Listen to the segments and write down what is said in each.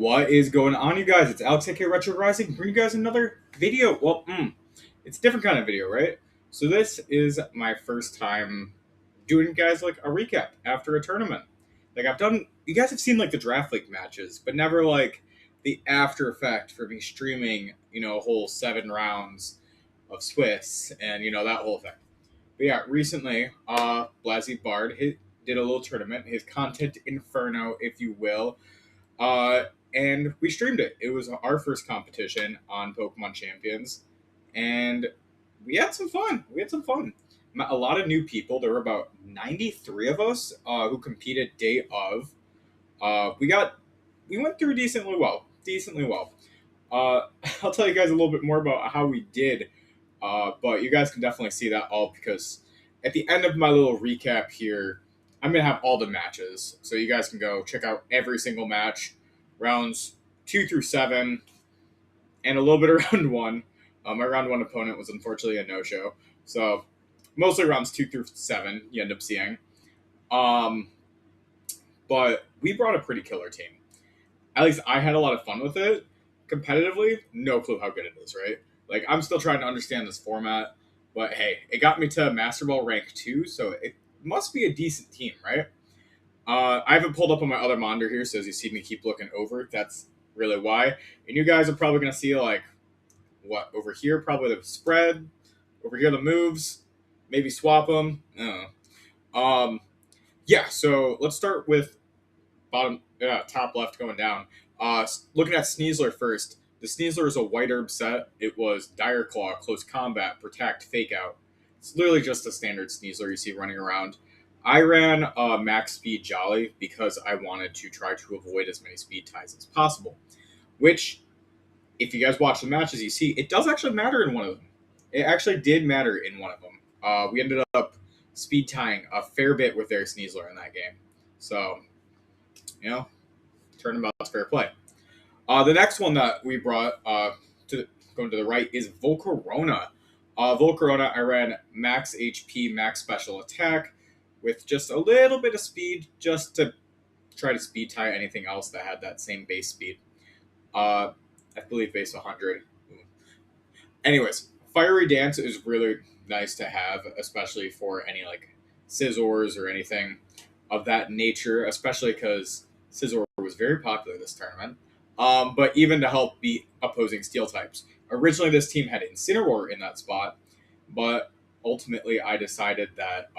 What is going on, you guys? It's Alex, aka RetroRising, bringing you guys another video. Well, it's a different kind of video, right? So this is my first time doing guys like a recap after a tournament. Like I've done, you guys have seen like the draft league matches, but never like the after effect for me streaming, a whole 7 rounds of Swiss and that whole thing. But yeah, recently, Blazy Bard did a little tournament, his Content Inferno, if you will. Uh, and we streamed it. It was our first competition on Pokemon Champions, and we had some fun. A lot of new people. There were about 93 of us who competed day of. We went through decently well. I'll tell you guys a little bit more about how we did, but you guys can definitely see that all because at the end of my little recap here, I'm gonna have all the matches, so you guys can go check out every single match, rounds 2 through 7, and a little bit of round one. My round one opponent was unfortunately a no-show, so mostly rounds 2 through 7 you end up seeing. Um, but we brought a pretty killer team. At least I had a lot of fun with it. Competitively, no clue how good it is, right? Like I'm still trying to understand this format, but hey, it got me to Master Ball rank 2, so it must be a decent team, right? I haven't pulled up on my other monitor here, so as you see me keep looking over, that's really why. And you guys are probably going to see, like, what, over here, probably the spread, over here the moves, maybe swap them. I don't know. Yeah, so let's start with top left going down. Looking at Sneasler first. The Sneasler is a white herb set. It was Dire Claw, Close Combat, Protect, Fake Out. It's literally just a standard Sneasler you see running around. I ran Max Speed Jolly because I wanted to try to avoid as many speed ties as possible. Which, if you guys watch the matches, you see it does actually matter in one of them. It actually did matter in one of them. We ended up speed tying a fair bit with their Sneasler in that game. So, turnabout's fair play. The next one that we brought going to the right is Volcarona. Volcarona, I ran max HP, max special attack with just a little bit of speed just to try to speed tie anything else that had that same base speed. I believe base 100. Anyways, Fiery Dance is really nice to have, especially for any like Scizors or anything of that nature, especially because Scizor was very popular this tournament. But even to help beat opposing steel types. Originally, this team had Incineroar in that spot, but ultimately I decided that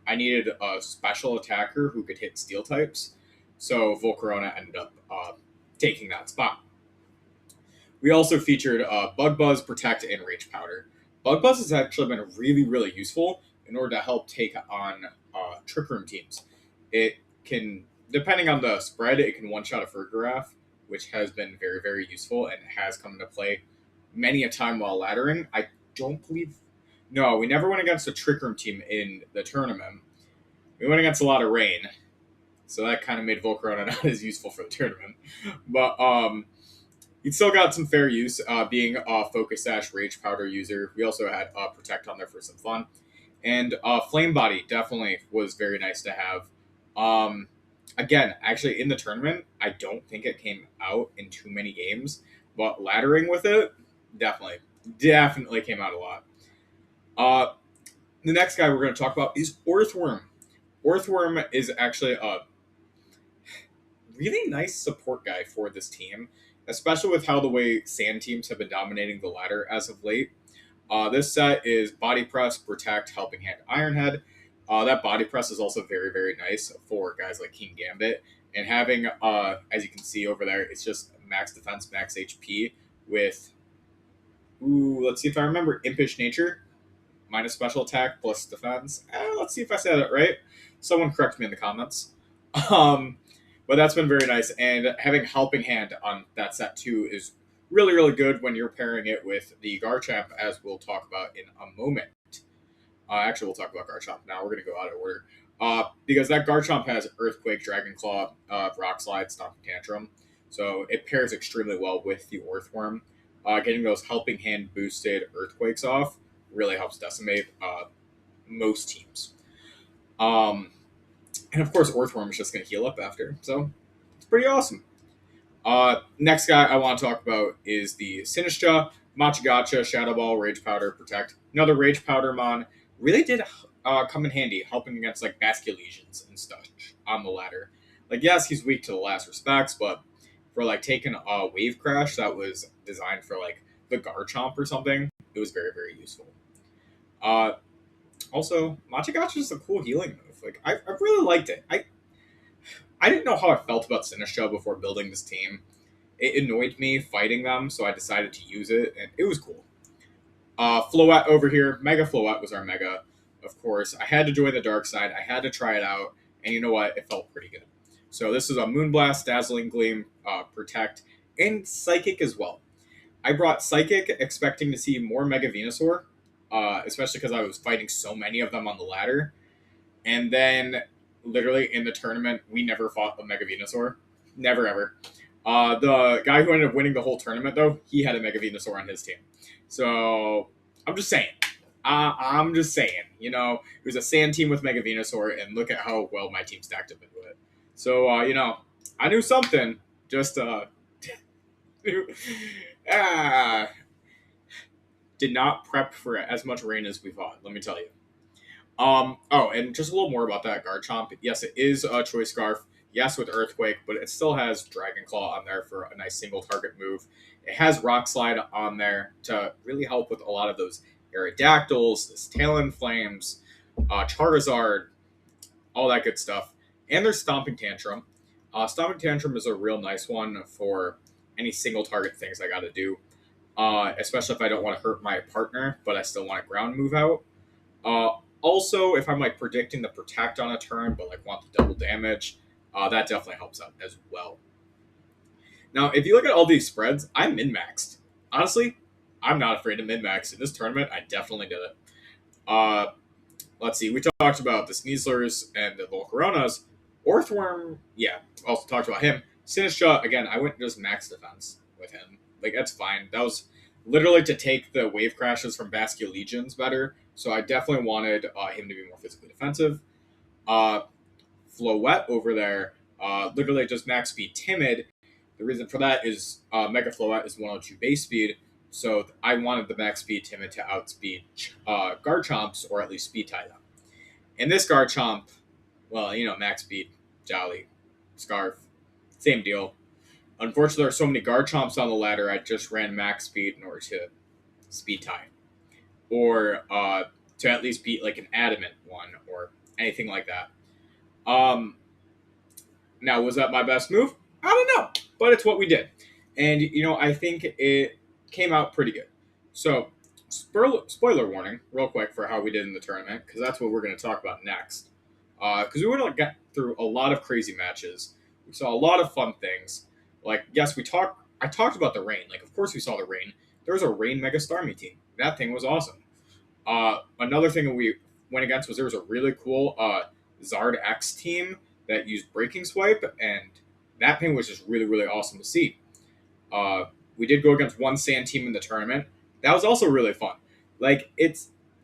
I needed a special attacker who could hit steel types, so Volcarona ended up taking that spot. We also featured Bug Buzz, Protect, and Rage Powder. Bug Buzz has actually been really, really useful in order to help take on Trick Room teams. It can, depending on the spread, it can one-shot a Fergaraf, which has been very, very useful and has come into play many a time while laddering. I don't believe... No, we never went against a Trick Room team in the tournament. We went against a lot of rain, so that kind of made Volcarona not as useful for the tournament. But he still got some fair use, being a Focus Sash Rage Powder user. We also had Protect on there for some fun. And Flame Body definitely was very nice to have. Again, actually, in the tournament, I don't think it came out in too many games, but laddering with it, definitely came out a lot. The next guy we're going to talk about is Orthworm. Orthworm is actually a really nice support guy for this team, especially with how the way sand teams have been dominating the ladder as of late. This set is Body Press, Protect, Helping Hand, Ironhead. That Body Press is also very, very nice for guys like King Gambit. And having, as you can see over there, it's just max defense, max HP with, let's see if I remember, Impish Nature, minus special attack, plus defense. Let's see if I said it right. Someone correct me in the comments. But that's been very nice. And having Helping Hand on that set too is really, really good when you're pairing it with the Garchomp, as we'll talk about in a moment. Actually, we'll talk about Garchomp now. We're going to go out of order. Because that Garchomp has Earthquake, Dragon Claw, Rock Slide, Stomping Tantrum. So it pairs extremely well with the Orthworm. Getting those Helping Hand boosted Earthquakes off really helps decimate most teams. And of course, Orthworm is just going to heal up after. So it's pretty awesome. Next guy I want to talk about is the Sinistcha, Gacha, Shadow Ball, Rage Powder, Protect. Another Rage Powder mon really did come in handy, helping against like basket lesions and stuff on the ladder. Like, yes, he's weak to the last respects, but for like taking a wave crash that was designed for like the garchomp or something, it was very, very useful. Uh, Also, Gacha is a cool healing move. Like, I really liked it. I didn't know how I felt about Sinistcha before building this team. It annoyed me fighting them, so I decided to use it, and it was cool. Floette over here, Mega Floette was our Mega, of course. I had to join the dark side. I had to try it out, and you know what? It felt pretty good. So this is a Moonblast, Dazzling Gleam, Protect, and Psychic as well. I brought Psychic expecting to see more Mega Venusaur, especially because I was fighting so many of them on the ladder. And then, literally in the tournament, we never fought a Mega Venusaur. Never, ever. The guy who ended up winning the whole tournament, though, he had a Mega Venusaur on his team. So, I'm just saying. I'm just saying. You know, it was a sand team with Mega Venusaur, and look at how well my team stacked up into it. So, you know, I knew something. Just, did not prep for as much rain as we thought, let me tell you. Oh, and just a little more about that Garchomp. Yes, it is a Choice Scarf. Yes, with Earthquake, but it still has Dragon Claw on there for a nice single target move. It has Rock Slide on there to really help with a lot of those Aerodactyls, this Talon Flames, Charizard, all that good stuff. And there's Stomping Tantrum. Stomping Tantrum is a real nice one for any single target things I got to do, especially if I don't want to hurt my partner, but I still want a ground move out. Also, if I'm like predicting the Protect on a turn, but like want the double damage, that definitely helps out as well. Now, if you look at all these spreads, I'm min-maxed. Honestly, I'm not afraid to min-max. In this tournament, I definitely did it. Let's see, we talked about the Sneaslers and the Volcaronas. Orthworm, yeah, also talked about him. Sinistcha, again, I went just max defense with him. Like, that's fine. That was literally to take the wave crashes from Basque Legions better. So I definitely wanted him to be more physically defensive. Floette over there, literally just max speed timid. The reason for that is Mega Floette is 102 base speed. So I wanted the max speed timid to outspeed Garchomps, or at least speed tie them. And this Garchomp, well, you know, max speed, Jolly, Scarf, same deal. Unfortunately, there are so many Garchomps on the ladder, I just ran max speed in order to speed tie. Or to at least beat like an Adamant one, or anything like that. Now, was that my best move? I don't know, but it's what we did. And, you know, I think it came out pretty good. So, spoiler warning, real quick, for how we did in the tournament, because that's what we're going to talk about next. Because we went to get through a lot of crazy matches. We saw a lot of fun things. Like, yes, I talked about the rain. Like, of course we saw the rain. There was a rain Mega Starmie team. That thing was awesome. Another thing that we went against was there was a really cool Zard X team that used Breaking Swipe, and that thing was just really, really awesome to see. We did go against one sand team in the tournament. That was also really fun. Like,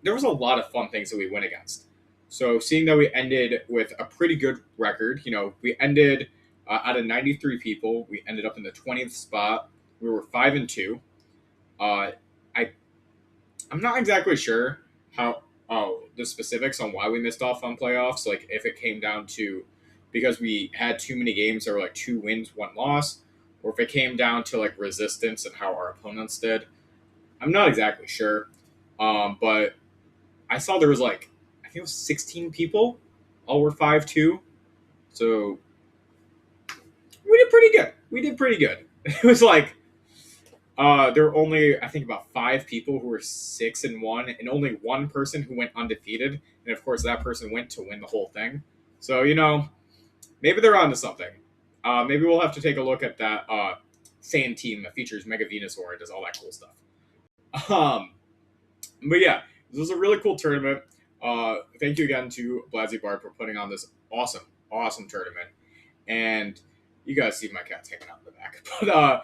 there was a lot of fun things that we went against. So seeing that we ended with a pretty good record, you know, we ended out of 93 people, we ended up in the 20th spot. We were 5-2. I'm not exactly sure how the specifics on why we missed off on playoffs. Like, if it came down to because we had too many games that were like 2 wins, 1 loss, or if it came down to like resistance and how our opponents did. I'm not exactly sure. But I saw there was like, I think it was 16 people. All were 5-2. So we did pretty good. It was like there were only, I think, about 5 people who were 6-1, and only 1 person who went undefeated. And of course, that person went to win the whole thing. So, you know, maybe they're onto something. Maybe we'll have to take a look at that sand team that features Mega Venusaur and does all that cool stuff. But yeah, this was a really cool tournament. Thank you again to Blazy Bard for putting on this awesome tournament. And you guys see my cats hanging out in the back. But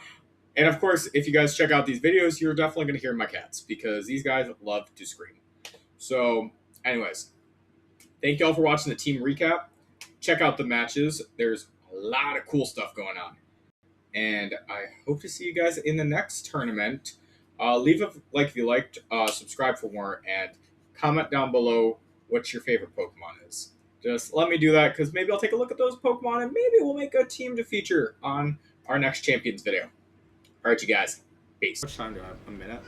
and of course, if you guys check out these videos, you're definitely going to hear my cats because these guys love to scream. So, anyways, thank you all for watching the team recap. Check out the matches. There's a lot of cool stuff going on. and I hope to see you guys in the next tournament. Leave a like if you liked, subscribe for more, and comment down below what your favorite Pokemon is. Just let me do that, because maybe I'll take a look at those Pokemon, and maybe we'll make a team to feature on our next Champions video. Alright, you guys. Peace. How much time do I have? A minute?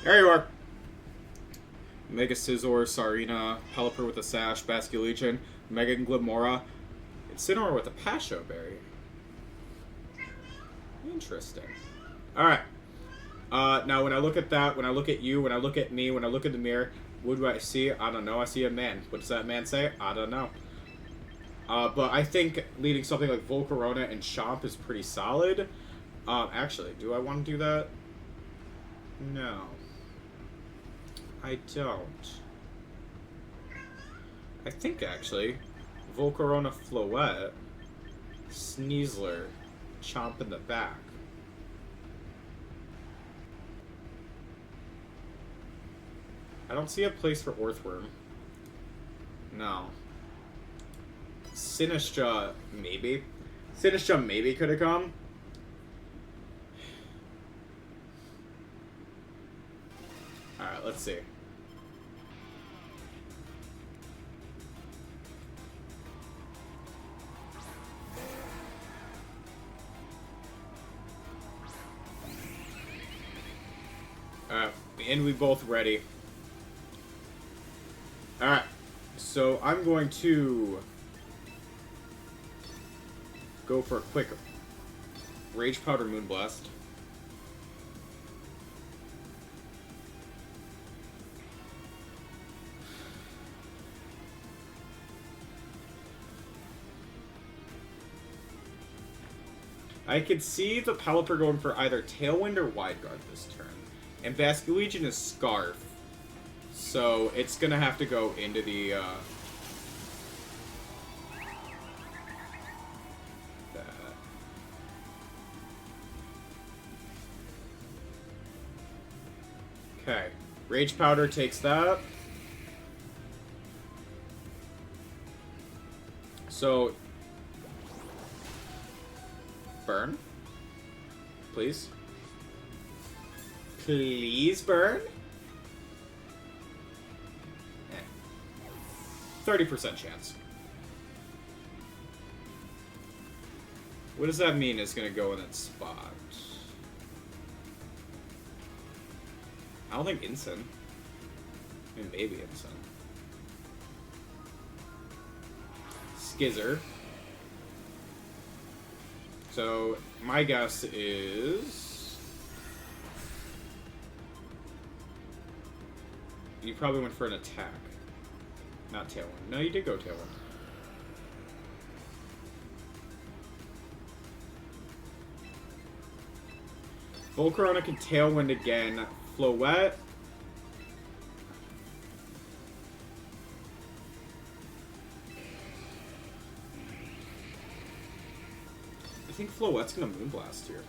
There you are. Mega Scizor, Sarina, Pelipper with a Sash, Basculegion, Mega Glimora, Incineroar with a Pasho Berry. Interesting. Alright. Now when I look at that, when I look at you, when I look at me, when I look in the mirror, what do I see? I don't know. I see a man. What does that man say? I don't know. But I think leading something like Volcarona and Chomp is pretty solid. Actually, do I want to do that? No. I don't. I think, actually, Volcarona, Floette, Sneasler, Chomp in the back. I don't see a place for Orthworm. No. Sinistcha, maybe. Sinistcha maybe could have come. Alright, let's see. Alright, and we both ready. Alright, so I'm going to go for a quick Rage Powder Moonblast. I could see the Pelipper going for either Tailwind or Wide Guard this turn. And Basculegion is Scarf. So it's gonna have to go into the Okay. Rage Powder takes that. So burn. Please. Please burn. 30% chance. What does that mean is going to go in that spot? I don't think Incin. I mean, maybe Incin. Skizzer. So, my guess is... you probably went for an attack. Not Tailwind. No, you did go Tailwind. Volcarona can Tailwind again. Floette. I think Floette's gonna Moonblast here.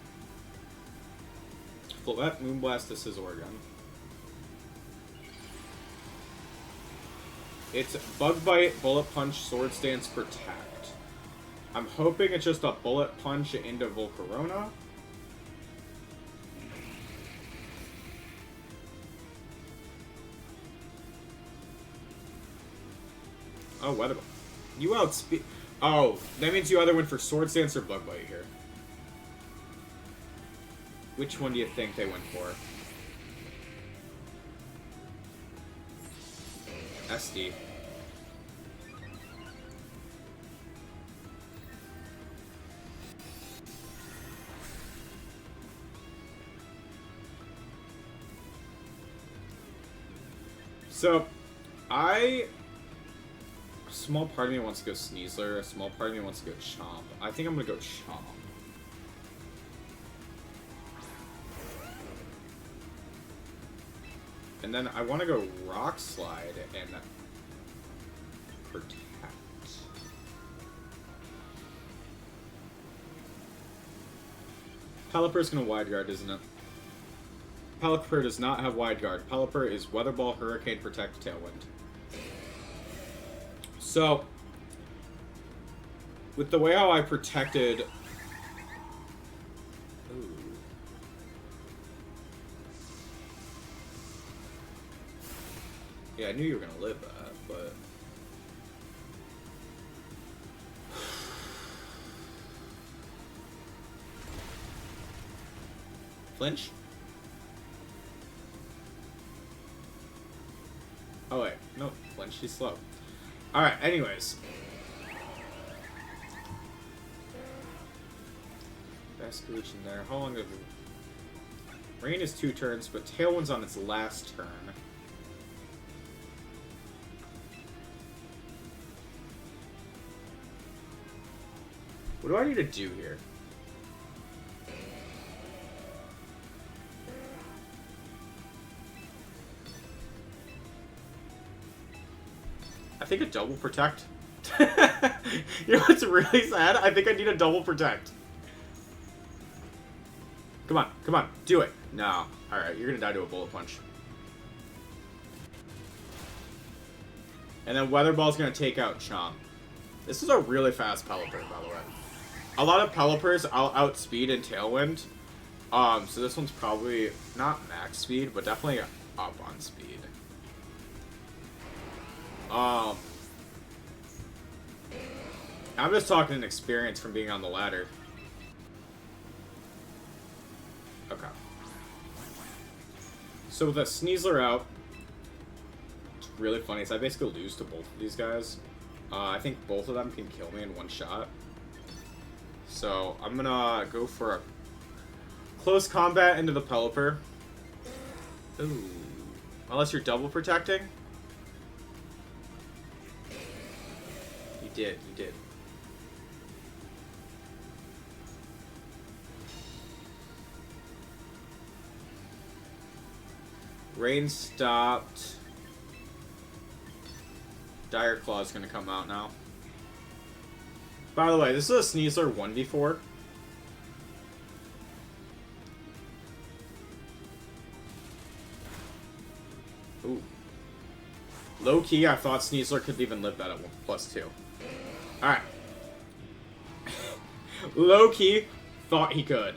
Floette, Moonblast to Scizor again. It's Bug Bite, Bullet Punch, Sword Stance, Protect. I'm hoping it's just a Bullet Punch into Volcarona. Oh, Weather Ball. You outspeed. Oh, that means you either went for Sword Stance or Bug Bite here. Which one do you think they went for? SD. So, a small part of me wants to go Sneasler, a small part of me wants to go Chomp. I think I'm gonna go Chomp. And then I want to go Rock Slide and Protect. Pelipper's gonna Wide Guard, isn't it? Pelipper does not have Wide Guard. Pelipper is Weather Ball, Hurricane, Protect, Tailwind. So, with the way how I protected Yeah, I knew you were gonna live that, but... Flinch? Oh wait, no, flinch, she's slow. Alright, anyways. Best Leech in there. How long did Rain is 2 turns, but Tailwind's on its last turn. What do I need to do here? I think a double protect. You know what's really sad? I think I need a double protect. Come on, do it. No. Alright, you're gonna die to a bullet punch. And then Weather Ball's gonna take out Chomp. This is a really fast Pelipper, by the way. A lot of Pelipers outspeed in Tailwind. So this one's probably not max speed, but definitely up on speed. I'm just talking an experience from being on the ladder. Okay. So with a Sneasler out, it's really funny. So I basically lose to both of these guys. I think both of them can kill me in one shot. So I'm gonna go for a close combat into the Pelipper. Ooh. Unless you're double protecting. You did. Rain stopped. Dire Claw's gonna come out now. By the way, this is a Sneasler 1v4. Ooh. Low key, I thought Sneasler could even live that at +2. Alright. Low key, thought he could.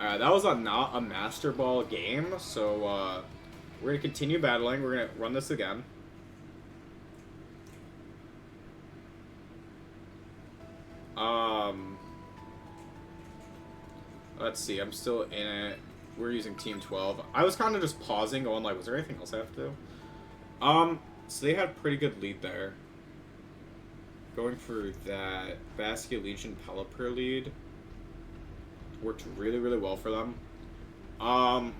Alright, that was not a Master Ball game, so we're going to continue battling. We're going to run this again. Let's see, I'm still in it. We're using Team 12. I was kind of just pausing, going like, was there anything else I have to do? So they had pretty good lead there. Going for that Basket Legion Pelipper lead. Worked really, really well for them. In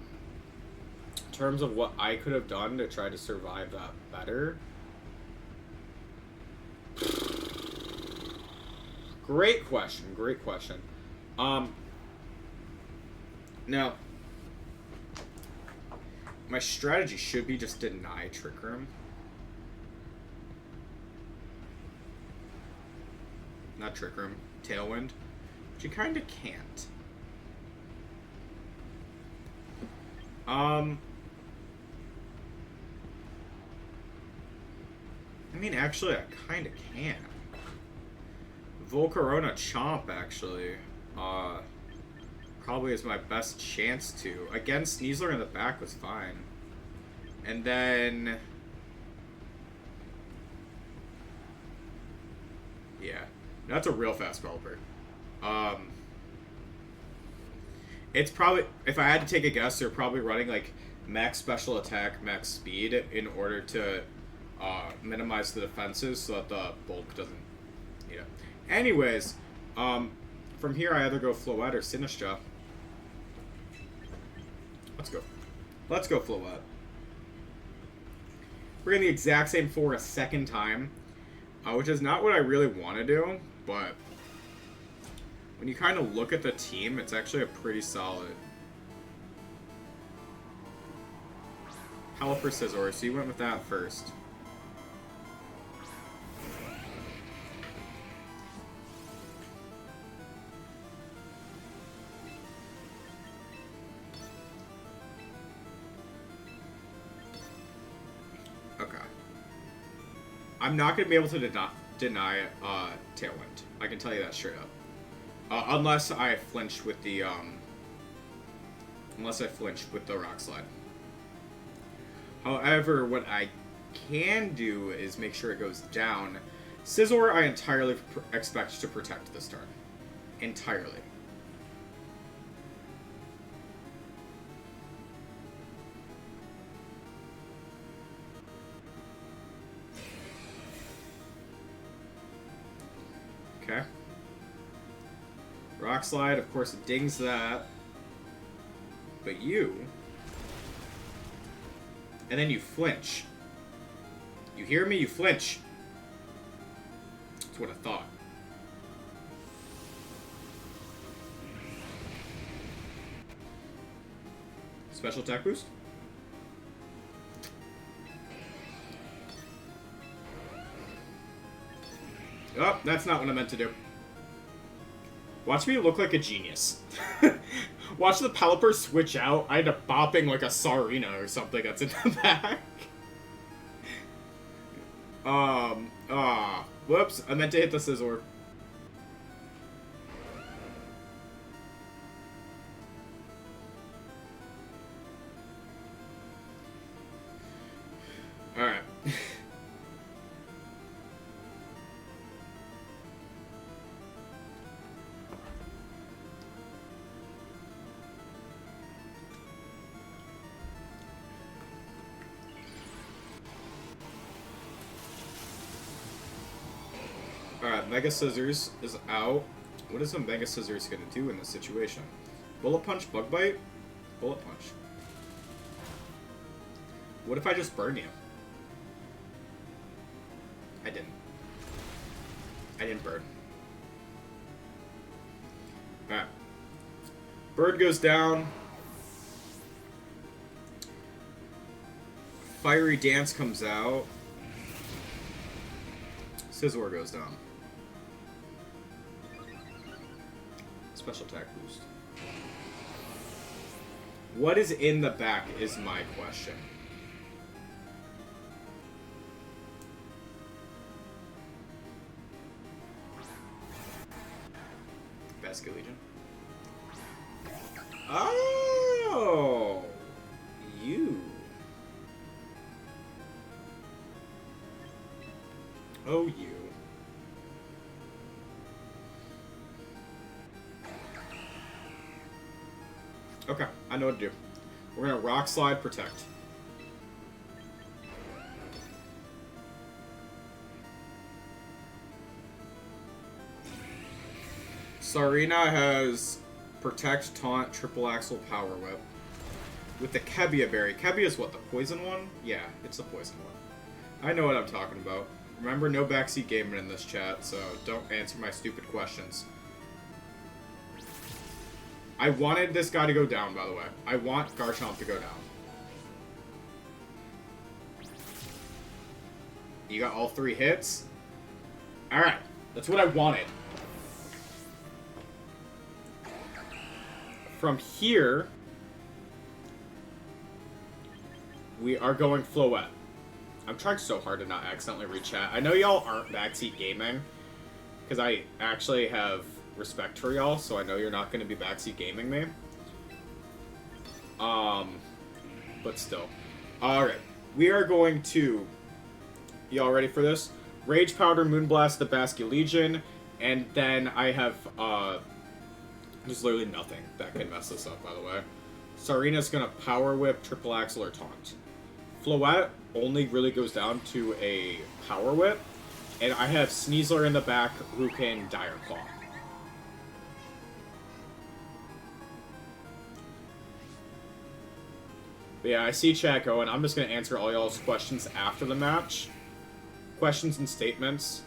terms of what I could have done to try to survive that better. Great question. Now, my strategy should be just deny Trick Room. Not Trick Room, Tailwind. But you kind of can't. I mean, actually, I kind of can. Volcarona Chomp, actually, probably is my best chance to. Again, Sneasler in the back was fine. And then... yeah. That's a real fast Pelipper. It's probably, if I had to take a guess, they're probably running like max special attack, max speed in order to minimize the defenses so that the bulk doesn't. Yeah. Anyways, from here I either go Floette or Sinistcha. Let's go Floette. We're getting the exact same for a second time, which is not what I really want to do, but when you kind of look at the team, it's actually a pretty solid. Pelipper Scizor, so you went with that first. Okay. I'm not going to be able to deny Tailwind. I can tell you that straight up. Unless I flinch with the Rock Slide. However, what I can do is make sure it goes down. Scizor, I entirely expect to protect this turn. Entirely. Okay. Rock Slide, of course, it dings that. But you... And then you flinch. You hear me? You flinch. That's what I thought. Special attack boost? Oh, that's not what I meant to do. Watch me look like a genius. Watch the Pelipper switch out. I end up bopping like a Sarina or something that's in the back. Whoops. I meant to hit the Scizor. Alright. Alright, Mega Scissors is out. What is a Mega Scissors gonna do in this situation? Bullet Punch, Bug Bite? Bullet Punch. What if I just burn you? I didn't. I didn't burn. Alright. Bird goes down. Fiery Dance comes out. Scizor goes down. Special attack boost. What is in the back is my question. Basket Legion. Oh! You. Oh, you. Okay, I know what to do. We're gonna Rock Slide, Protect. Sarina has Protect, Taunt, Triple Axle, Power Whip. With the Kebia Berry. Kebia is what, the poison one? Yeah, it's the poison one. I know what I'm talking about. Remember, no backseat gaming in this chat, so don't answer my stupid questions. I wanted this guy to go down, by the way. I want Garchomp to go down. You got all 3 hits? Alright, that's what I wanted. From here, we are going Floette. I'm trying so hard to not accidentally read chat. I know y'all aren't backseat gaming, because I actually have respect for y'all, so I know you're not going to be backseat gaming me. But still. Alright, we are going to... Y'all ready for this? Rage Powder, Moonblast, the Basket Legion, and then I have, there's literally nothing that can mess this up, by the way. Sarina's gonna Power Whip, Triple Axle, or Taunt. Floette only really goes down to a Power Whip, and I have Sneasler in the back, Rukin, Dire Claw. But yeah, I see chat going. I'm just gonna answer all y'all's questions after the match. Questions and statements.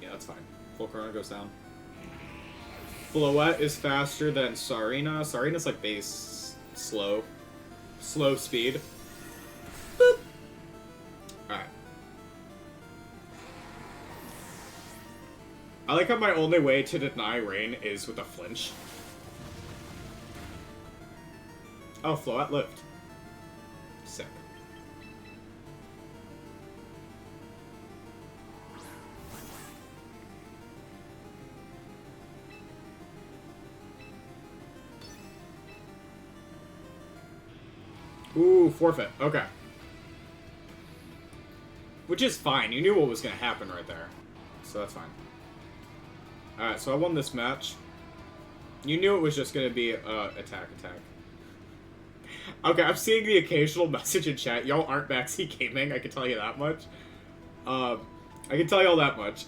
Yeah, that's fine. Volcarona goes down. Floette is faster than Sarina. Sarina's like base slow. Slow speed. Boop. Alright. I like how my only way to deny rain is with a flinch. Oh, Floette lived. Sick. Ooh, forfeit. Okay. Which is fine. You knew what was going to happen right there. So that's fine. Alright, so I won this match. You knew it was just going to be attack. Okay, I'm seeing the occasional message in chat. Y'all aren't Maxi Gaming, I can tell you that much. I can tell y'all that much.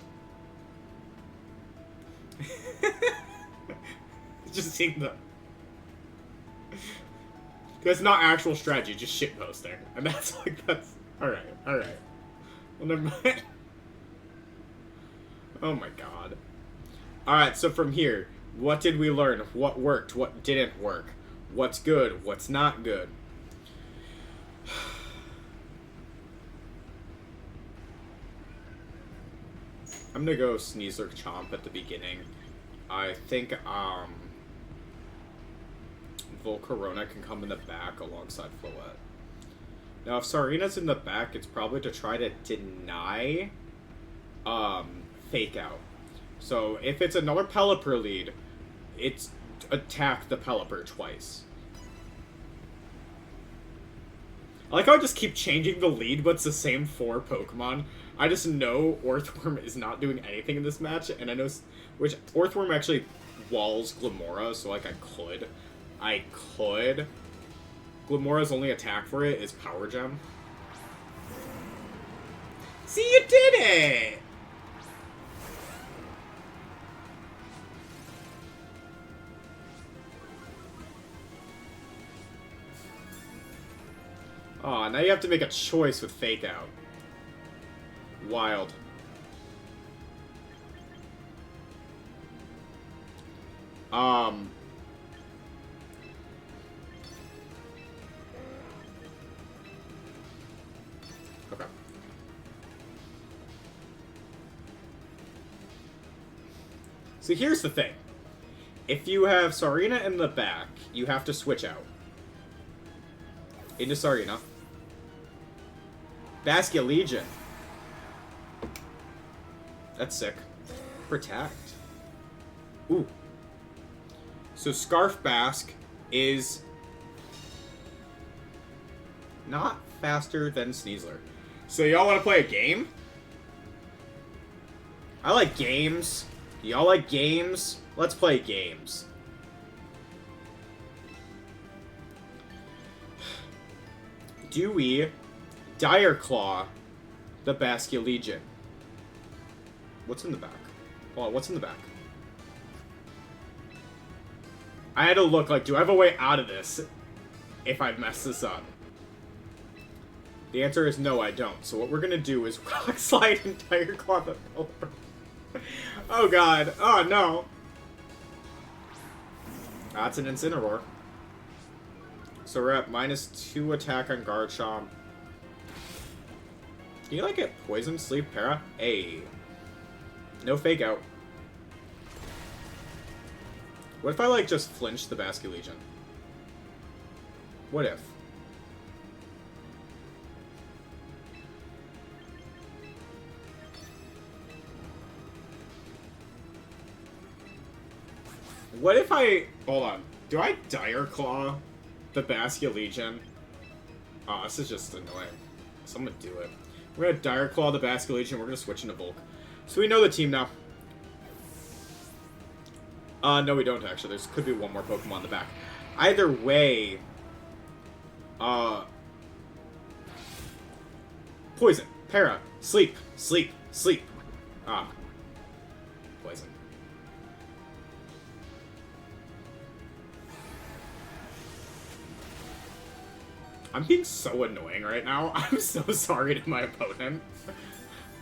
Just seeing the... That's not actual strategy, just shitposting. And that's like, that's... Alright. Well, never mind. Oh my god. Alright, so from here, what did we learn? What worked? What didn't work? What's good? What's not good? I'm gonna go Sneasler Chomp at the beginning. I think, Volcarona can come in the back alongside Floette. Now, if Sarina's in the back, it's probably to try to deny, Fake Out. So, if it's another Pelipper lead, it's attack the Pelipper twice. I like how I just keep changing the lead, but it's the same 4 Pokemon. I just know Orthworm is not doing anything in this match, and I know... Which, Orthworm actually walls Glimora, so, like, I could. Glimora's only attack for it is Power Gem. See, you did it! Aw, now you have to make a choice with Fake Out. Wild. Okay. So here's the thing. If you have Sarina in the back, you have to switch out. Into Sarina. Baskia Legion. That's sick. Protect. Ooh. So Scarf Basque is not faster than Sneasler. So y'all want to play a game? I like games. Y'all like games? Let's play games. Do we Dire Claw the Baskia Legion? What's in the back? Hold on, what's in the back? I had to look, like, do I have a way out of this if I mess this up? The answer is no, I don't. So what we're gonna do is Rock Slide and Dire Claw the Pelipper. Oh god. Oh no. That's an Incineroar. So we're at -2 attack on Garchomp. Can you, like, get Poison, Sleep, Para? Hey. No Fake Out. What if I, like, just flinch the Baskia Legion? What if? What if I... Hold on. Do I Dire Claw the Baskia Legion? Oh, this is just annoying. So I'm gonna do it. We're gonna Dire Claw the Baskia Legion. We're gonna switch into Volk. So we know the team now. No, we don't, actually. There could be one more Pokemon in the back. Either way... Poison. Para. Sleep. Sleep. Sleep. Ah. Poison. I'm being so annoying right now. I'm so sorry to my opponent.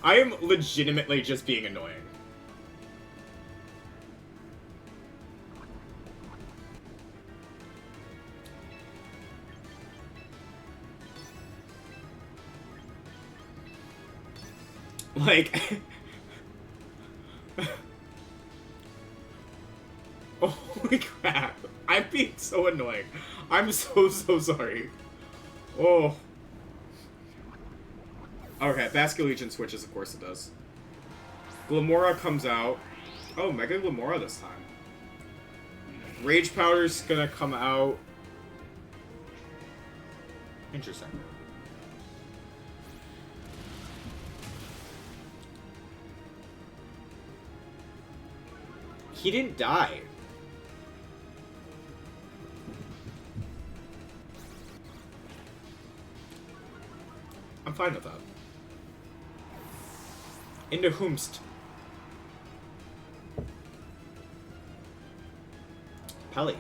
I am legitimately just being annoying. Like... Holy crap. I'm being so annoying. I'm so sorry. Oh. Okay, Baskia Legion switches, of course it does. Glimora comes out. Oh, Mega Glimora this time. Rage Powder's gonna come out. Interesting. He didn't die. I'm fine with that. Into whomst. Pelly.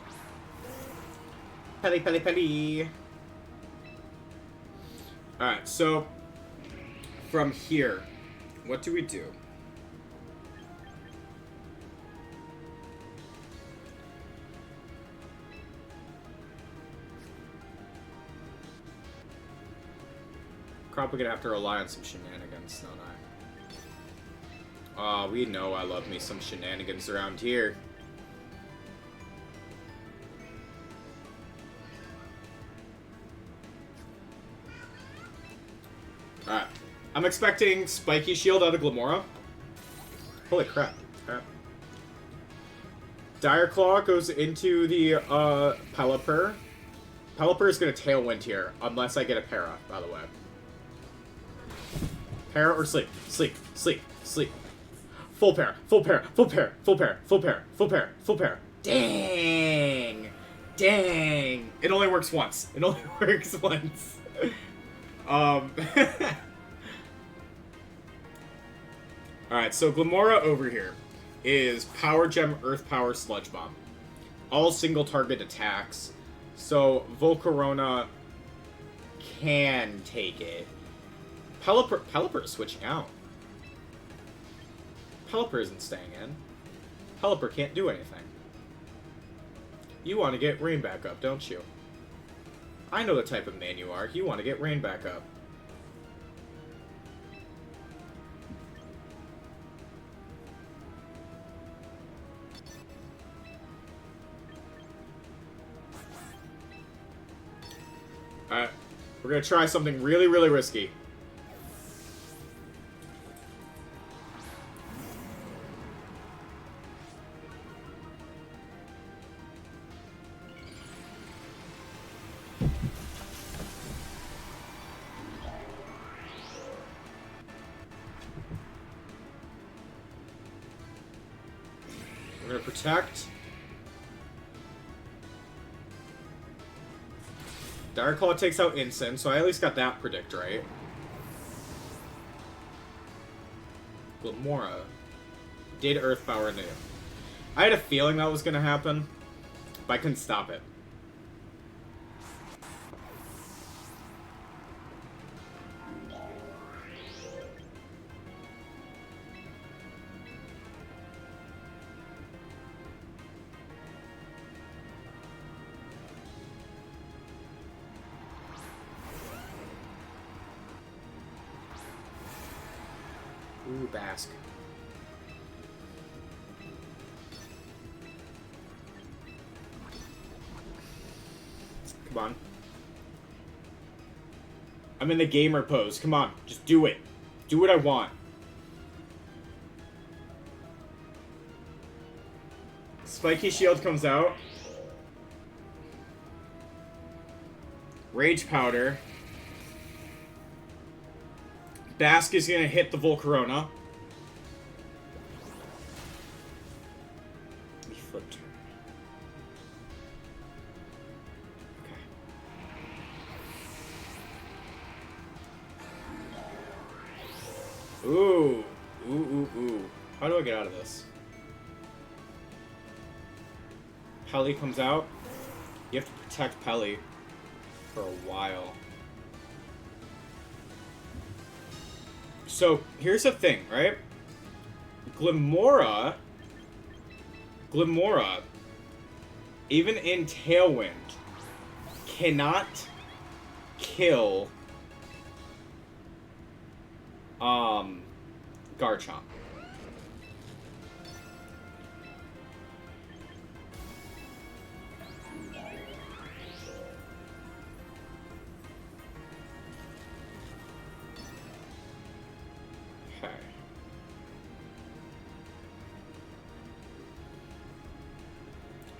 Pelly, Pelly, Pelly. Alright, so from here, what do we do? Probably gonna have to rely on some shenanigans, don't I? Aw, we know I love me some shenanigans around here. Alright. I'm expecting Spiky Shield out of Glamora. Holy crap. Alright. Dire Claw goes into the Pelipper. Pelipper is gonna Tailwind here, unless I get a Para, by the way. Para or sleep? Sleep. Sleep. Sleep. Full Para. Full Para. Full Para. Full Para. Full Para. Full Para. Full Para. Dang! Dang! It only works once. It only works once. Alright, so Glamora over here is Power Gem, Earth Power, Sludge Bomb. All single target attacks. So Volcarona can take it. Pelipper is switching out. Pelipper isn't staying in. Pelipper can't do anything. You want to get Rain back up, don't you? I know the type of man you are. You want to get Rain back up. Alright. We're going to try something really, really risky. We're going to protect. Dire Claw takes out Incin, so I at least got that predict right. Glamora did Earth Power into. I had a feeling that was going to happen, but I couldn't stop it. Ooh, Bask. Come on. I'm in the gamer pose. Come on. Just do it. Do what I want. Spiky Shield comes out. Rage Powder. Bask is going to hit the Volcarona. We flipped her. Okay. Ooh. Ooh, ooh, ooh. How do I get out of this? Pelly comes out. You have to protect Pelly for a while. So, here's the thing, right? Glamora, even in Tailwind, cannot kill Garchomp.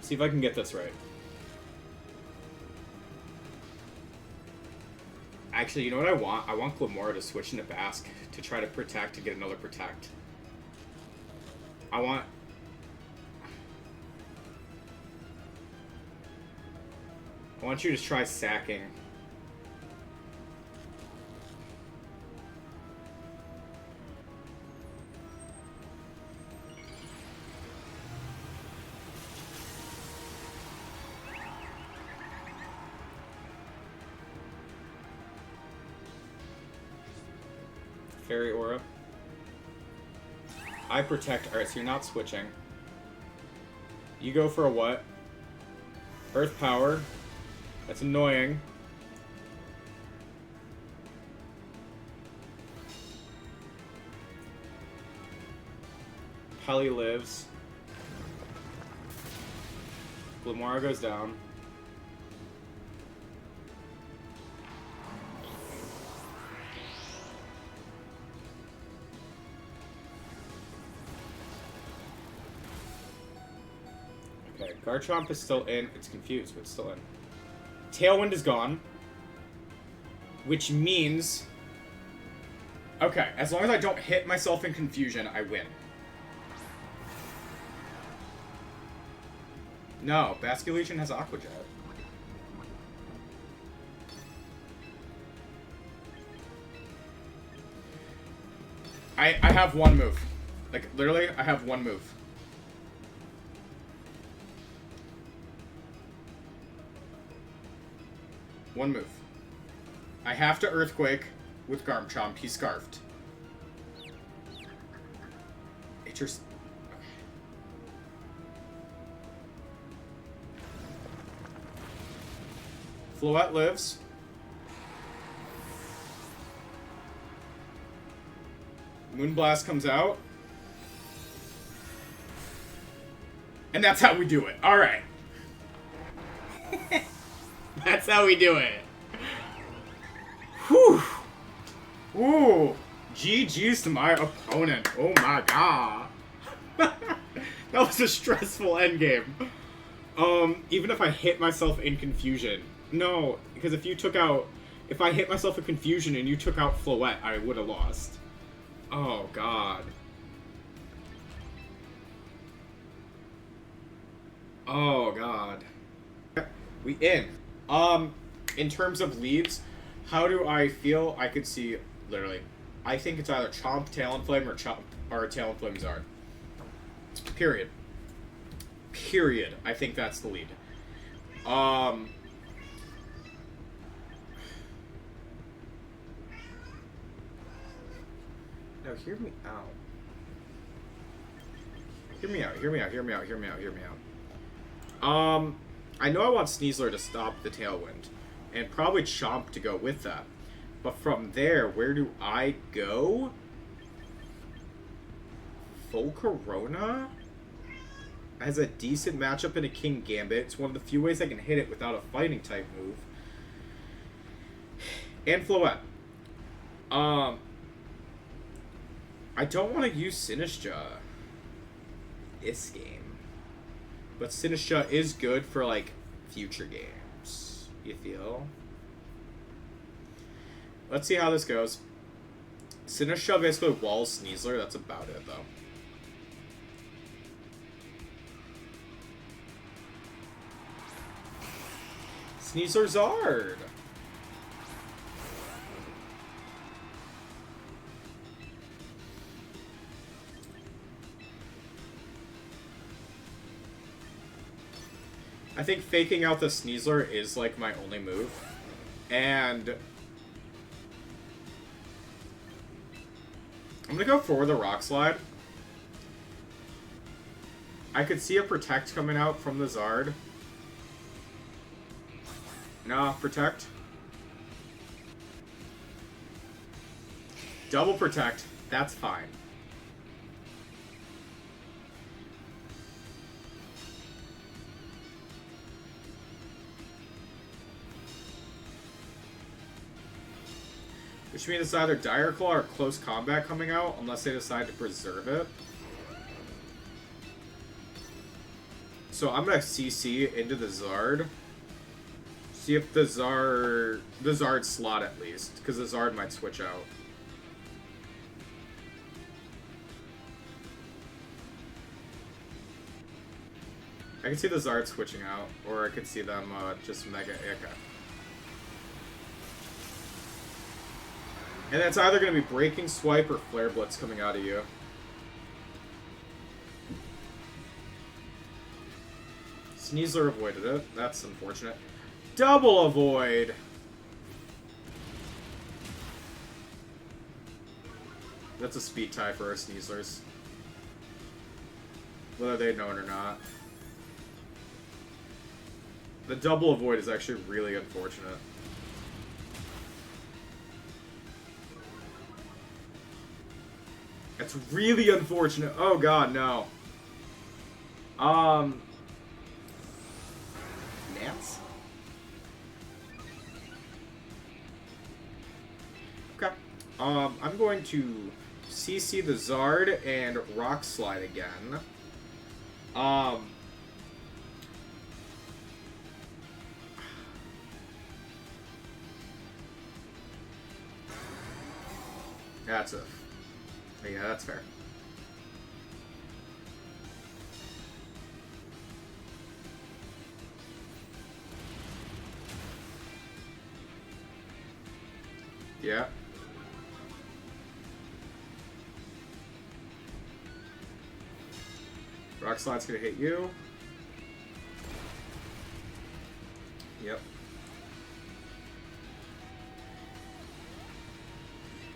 See if I can get this right. Actually, you know what I want? I want Glamora to switch into Basque to try to protect and get another protect. I want you to try sacking. Fairy Aura. I protect. Alright, so you're not switching. You go for a what? Earth Power. That's annoying. Pally lives. Glamora goes down. Okay, Garchomp is still in. It's confused, but it's still in. Tailwind is gone. Which means... Okay, as long as I don't hit myself in confusion, I win. No, Basculegion has Aqua Jet. I have one move. Like, literally, I have one move. One move. I have to Earthquake with Garchomp. He's Scarfed. It just... Floette lives. Moonblast comes out. And that's how we do it. Alright. That's how we do it. Whew. Ooh. GG's to my opponent. Oh my god. That was a stressful endgame. Even if I hit myself in confusion. No, because if you took out... If I hit myself in confusion and you took out Floette, I would have lost. Oh, God. Oh, God. We in. In terms of leads, how do I feel? I could see, literally, I think it's either Chomp, Talonflame, or Talonflame Zard. Period. Period. I think that's the lead. Now, hear me out. Hear me out, hear me out, hear me out, hear me out, hear me out. I know I want Sneasler to stop the Tailwind, and probably Chomp to go with that. But from there, where do I go? Volcarona has a decent matchup in a King Gambit. It's one of the few ways I can hit it without a fighting type move. And Floette. I don't want to use Sinistcha this game. But Sinistcha is good for, like, future games. You feel? Let's see how this goes. Sinistcha basically walls Sneasler. That's about it, though. Sneasler Zard! I think faking out the Sneasler is, like, my only move. And I'm gonna go for the Rock Slide. I could see a Protect coming out from the Zard. No, Protect. Double Protect. That's fine. Which means it's either Dire Claw or Close Combat coming out, unless they decide to preserve it. So I'm going to CC into the Zard. See if the Zard slot at least, because the Zard might switch out. I can see the Zard switching out, or I could see them just Mega Ica. And it's either going to be Breaking Swipe or Flare Blitz coming out of you. Sneasler avoided it. That's unfortunate. Double avoid! That's a speed tie for our Sneaslers. Whether they know it or not. The double avoid is actually really unfortunate. It's really unfortunate. Oh god, no. Nance? Okay. I'm going to CC the Zard and Rock Slide again. That's it. Yeah, that's fair. Yeah. Rock Slide's gonna hit you. Yep.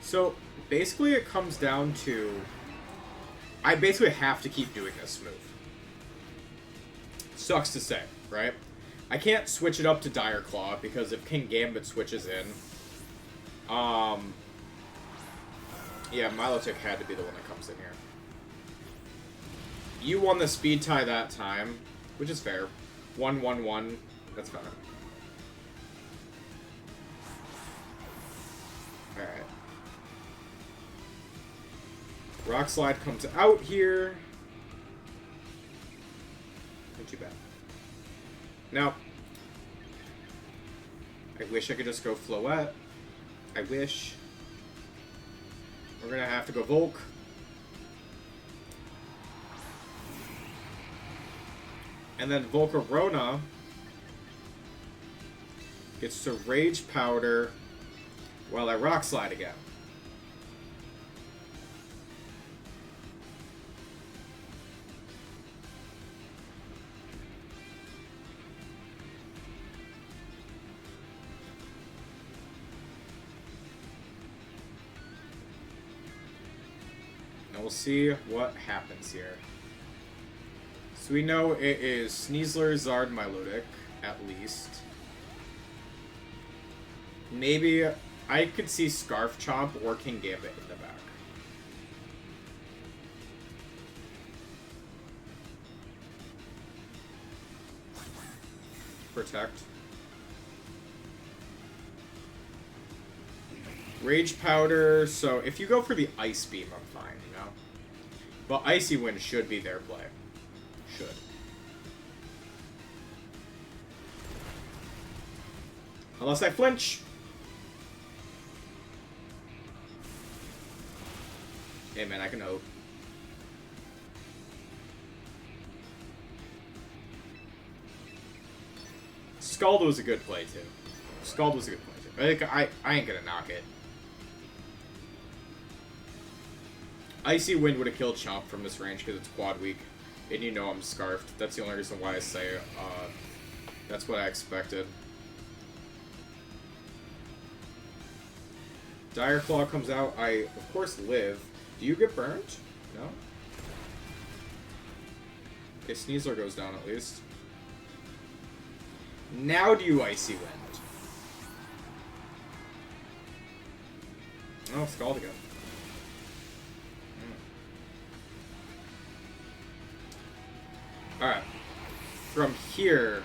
So, basically it comes down to... I basically have to keep doing this move. Sucks to say, right? I can't switch it up to Dire Claw, because if King Gambit switches in... yeah, Milotic had to be the one that comes in here. You won the speed tie that time, which is fair. 1-1-1, that's fine. Alright. Rock Slide comes out here. Not too bad. Now, I wish I could just go Floette. I wish. We're gonna have to go Volk. And then Volcarona gets to Rage Powder while I Rock Slide again. And we'll see what happens here. So we know it is Sneasler, Zard, Milotic, at least. Maybe I could see Scarf Chomp or King Gambit in the back. Protect. Rage Powder, so if you go for the Ice Beam, I'm fine, you know? But Icy Wind should be their play. Should. Unless I flinch. Hey man, I can hope. Scald was a good play too. Scald was a good play too. I ain't gonna knock it. Icy Wind would have killed Chomp from this range because it's quad weak. And you know I'm Scarfed. That's the only reason why I say that's what I expected. Dire Claw comes out. I, of course, live. Do you get burned? No? Okay, Sneasler goes down at least. Now do you Icy Wind? Oh, Scald again. Alright. From here,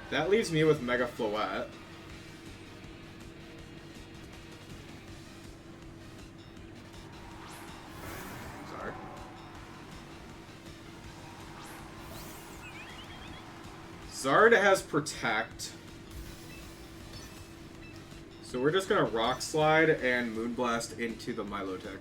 that leaves me with Mega Floette. Sorry. Zard has Protect. So we're just gonna Rock Slide and Moonblast into the Milotic.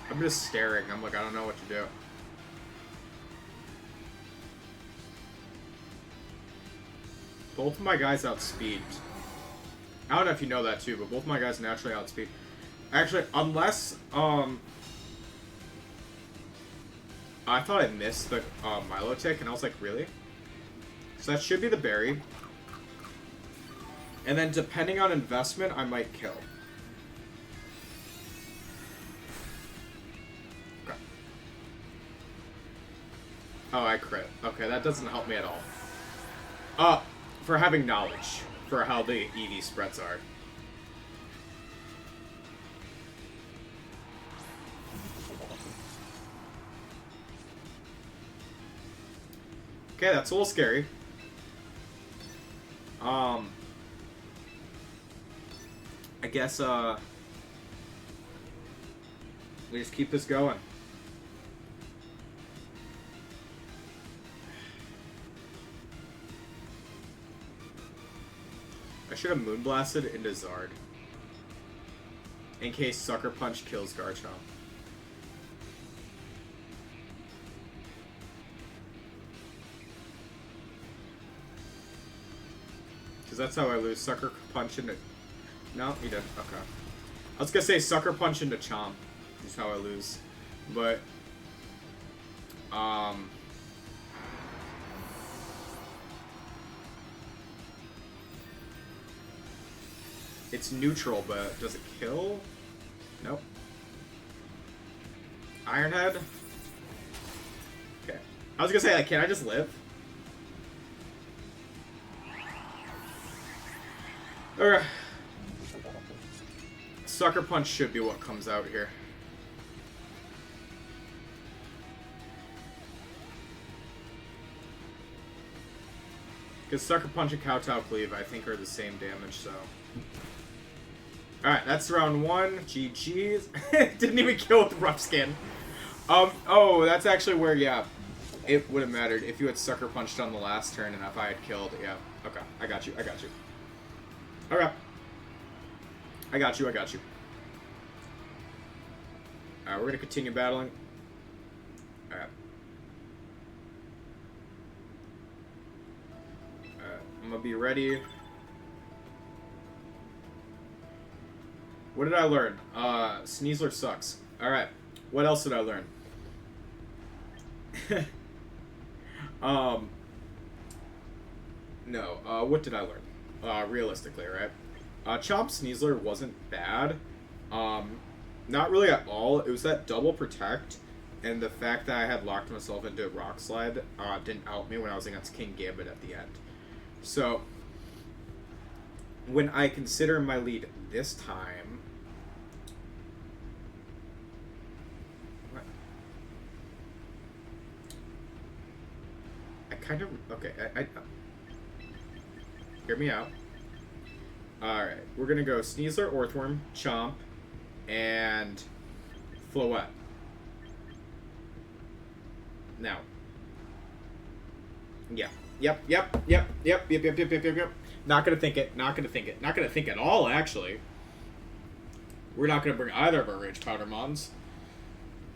I'm just staring. I'm like, I don't know what to do. Both of my guys outspeed. I don't know if you know that too, but both my guys naturally outspeed. Actually, unless, I thought I missed the Milotic, and I was like, really? So that should be the berry. And then depending on investment, I might kill. Okay. Oh, I crit. Okay, that doesn't help me at all. For having knowledge for how the EV spreads are. Okay, that's a little scary. I guess, we just keep this going. I should have Moonblasted into Zard. In case Sucker Punch kills Garchomp. Because that's how I lose. Sucker Punch into... No, he didn't. Okay. I was gonna say Sucker Punch into Chomp. Is how I lose. But... It's neutral, but does it kill? Nope. Ironhead? Okay. I was gonna say, like, can I just live? Okay. Sucker Punch should be what comes out here. Because Sucker Punch and Kowtow Cleave, I think, are the same damage, so... Alright, that's round one. GG's. Didn't even kill with Rough Skin. Oh, that's actually where, yeah, it would have mattered if you had Sucker Punched on the last turn and if I had killed. Yeah, okay. I got you. Okay. I got you. Alright, we're going to continue battling. Alright. I'm going to be ready. What did I learn? Sneasler sucks. Alright. What else did I learn? No. What did I learn? Realistically, right? Chomp Sneasler wasn't bad. Not really at all. It was that double protect, and the fact that I had locked myself into Rock Slide didn't help me when I was against King Gambit at the end. So, when I consider my lead this time... kind of... Okay, I hear me out. Alright, we're gonna go Sneasler, Orthworm, Chomp, and Floette. Now. Yeah. Yep. Not gonna think it. Not gonna think at all, actually. We're not gonna bring either of our Rage Powder Mons.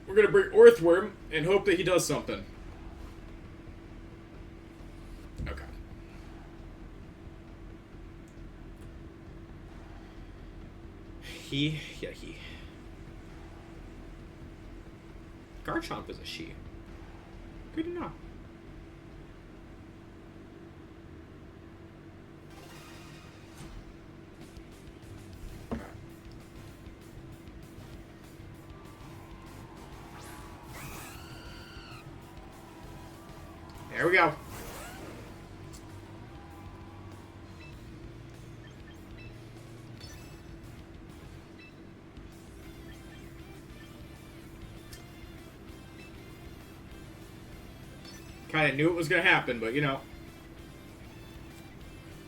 We're gonna bring Orthworm and hope that he does something. Okay. He. Garchomp is a she. Good to know. There we go. Kind of knew it was going to happen, but, you know.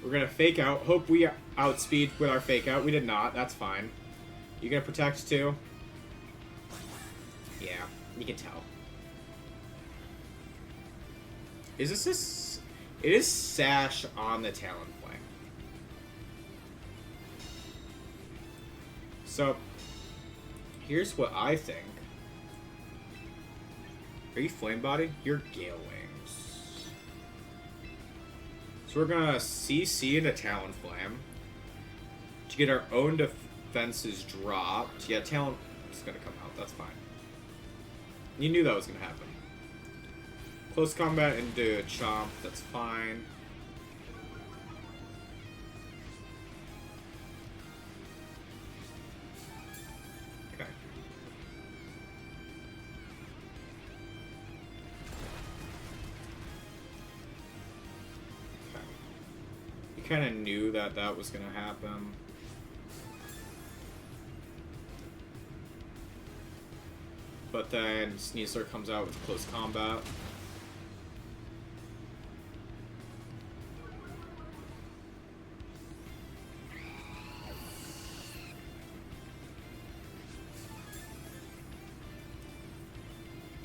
We're going to fake out. Hope we outspeed with our fake out. We did not. That's fine. You going to protect, too? Yeah, you can tell. Is this... It is Sash on the Talonflame. So, here's what I think. Are you Flame Body? You're Gale Wings. So we're gonna CC into Talonflame to get our own defenses dropped. Yeah, Talon is gonna come out. That's fine. You knew that was gonna happen. Close combat into Chomp. That's fine. Okay. You kind of knew that that was going to happen. But then Sneasler comes out with close combat.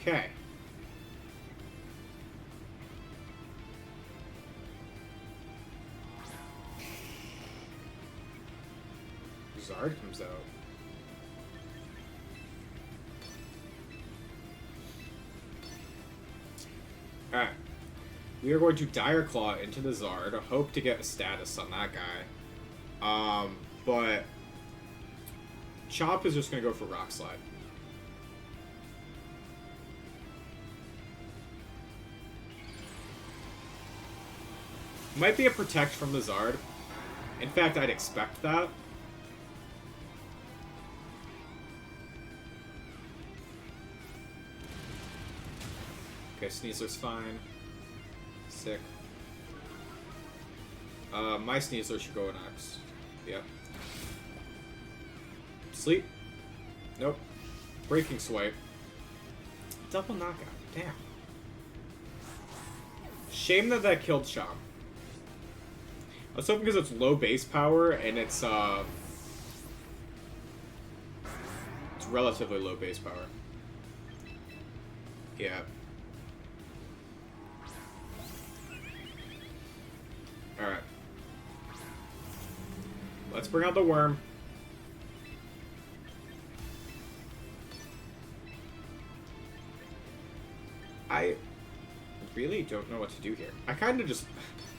Okay. Zard comes out. Alright. We are going to Dire Claw into the Zard. Hope to get a status on that guy. But Chomp is just going to go for Rock Slide. Might be a Protect from the Zard. In fact, I'd expect that. Okay, Sneasler's fine. Sick. My Sneasler should go next. Yep. Sleep? Nope. Breaking Swipe. Double knockout. Damn. Shame that that killed Chomp. I was hoping because it's low base power and it's relatively low base power. Yeah. Alright. Let's bring out the worm. I really don't know what to do here. I kind of just...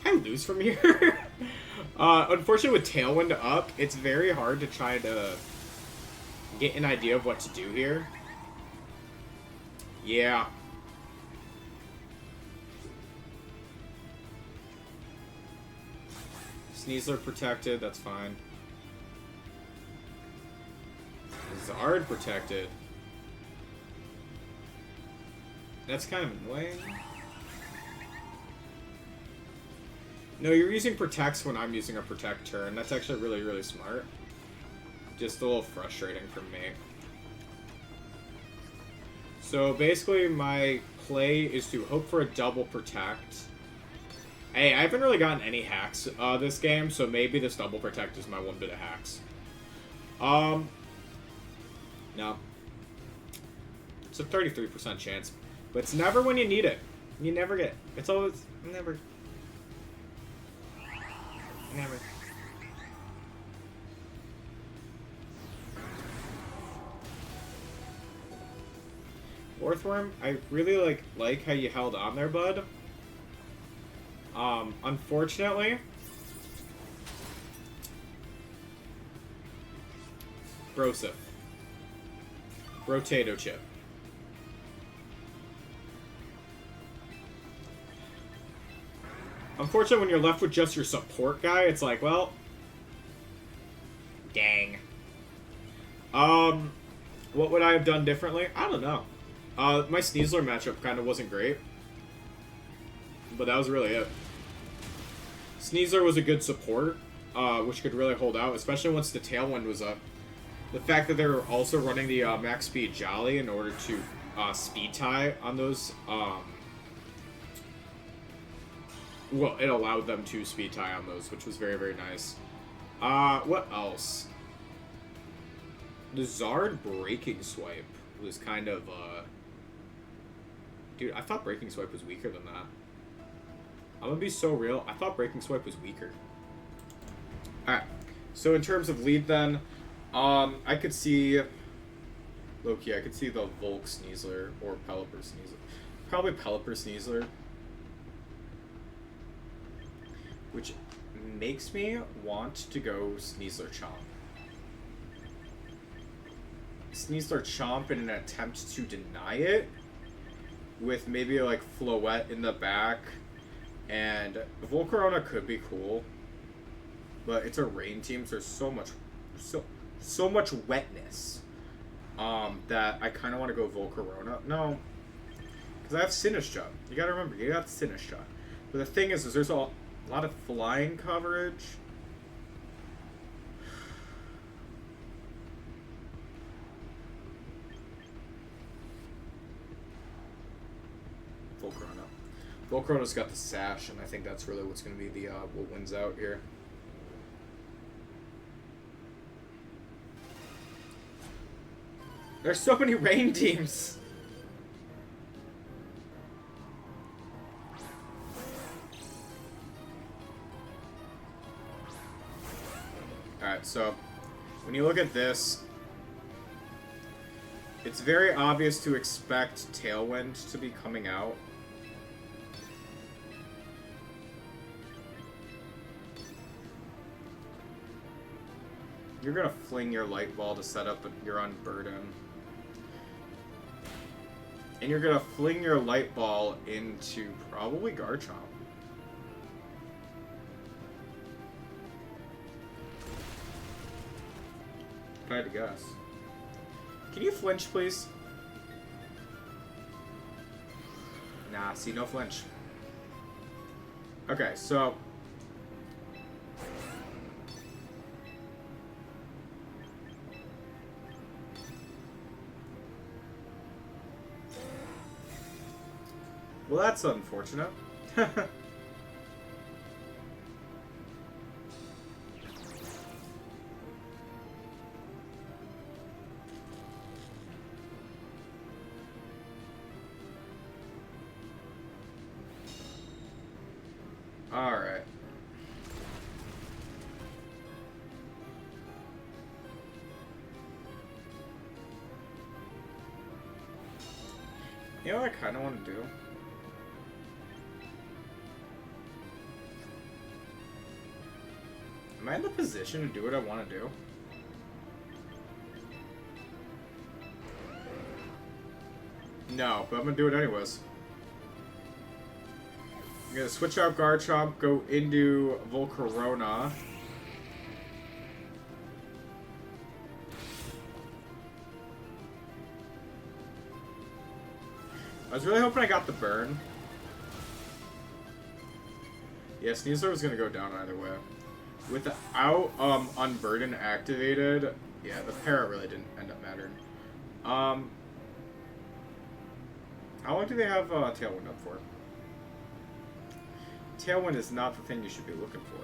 I lose from here. Unfortunately, with Tailwind up, it's very hard to try to get an idea of what to do here. Yeah. Sneasler protected, that's fine. Zard protected. That's kind of annoying. No, you're using Protects when I'm using a Protect turn. That's actually really, really smart. Just a little frustrating for me. So basically my play is to hope for a double Protect. Hey, I haven't really gotten any hacks this game, so maybe this double Protect is my one bit of hacks. No. It's a 33% chance. But it's never when you need it. You never get it. It's always... Never. Never. Orthworm, I really like how you held on there, bud. Unfortunately, Brosif. Rotato Chip. Unfortunately, when you're left with just your support guy, it's like, well, dang. What would I have done differently? I don't know. My Sneasler matchup kind of wasn't great. But that was really it. Sneasler was a good support, which could really hold out, especially once the Tailwind was up. The fact that they were also running the max speed Jolly in order to speed tie on those well, it allowed them to speed tie on those, which was very, very nice. What else? The Zard Breaking Swipe was kind of, dude, I thought Breaking Swipe was weaker than that. I'm gonna be so real, I thought Breaking Swipe was weaker. Alright, so in terms of lead then, I could see, low-key, I could see the Volk Sneasler or Pelipper Sneasler. Probably Pelipper Sneasler. Which makes me want to go Sneasler Chomp. Sneasler Chomp in an attempt to deny it, with maybe like Floette in the back, and Volcarona could be cool, but it's a rain team, so there's so much wetness that I kind of want to go Volcarona. No, because I have Sinistcha. You gotta remember, you got Sinistcha. But the thing is there's a lot of flying coverage. Volcarona. Volcarona's got the sash, and I think that's really what's going to be the what wins out here. There's so many rain teams. Alright, so when you look at this, it's very obvious to expect Tailwind to be coming out. You're gonna fling your Light Ball to set up your Unburden. And you're gonna fling your Light Ball into probably Garchomp. If I had to guess. Can you flinch, please? Nah, see, no flinch. Okay, so... well, that's unfortunate. Alright. You know what I kind of want to do? Am I in the position to do what I want to do? No, but I'm going to do it anyways. I'm going to switch out Garchomp, go into Volcarona. I was really hoping I got the burn. Yeah, Sneasler was going to go down either way. Without Unburden activated, yeah, the para really didn't end up mattering. How long do they have Tailwind up for? Tailwind is not the thing you should be looking for.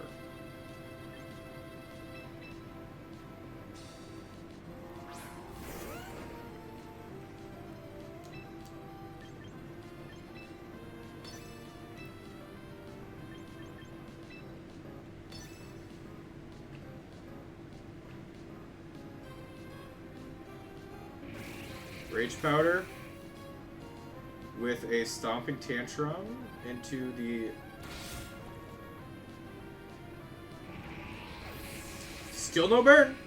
Rage Powder with a Stomping Tantrum into the... Still no burn!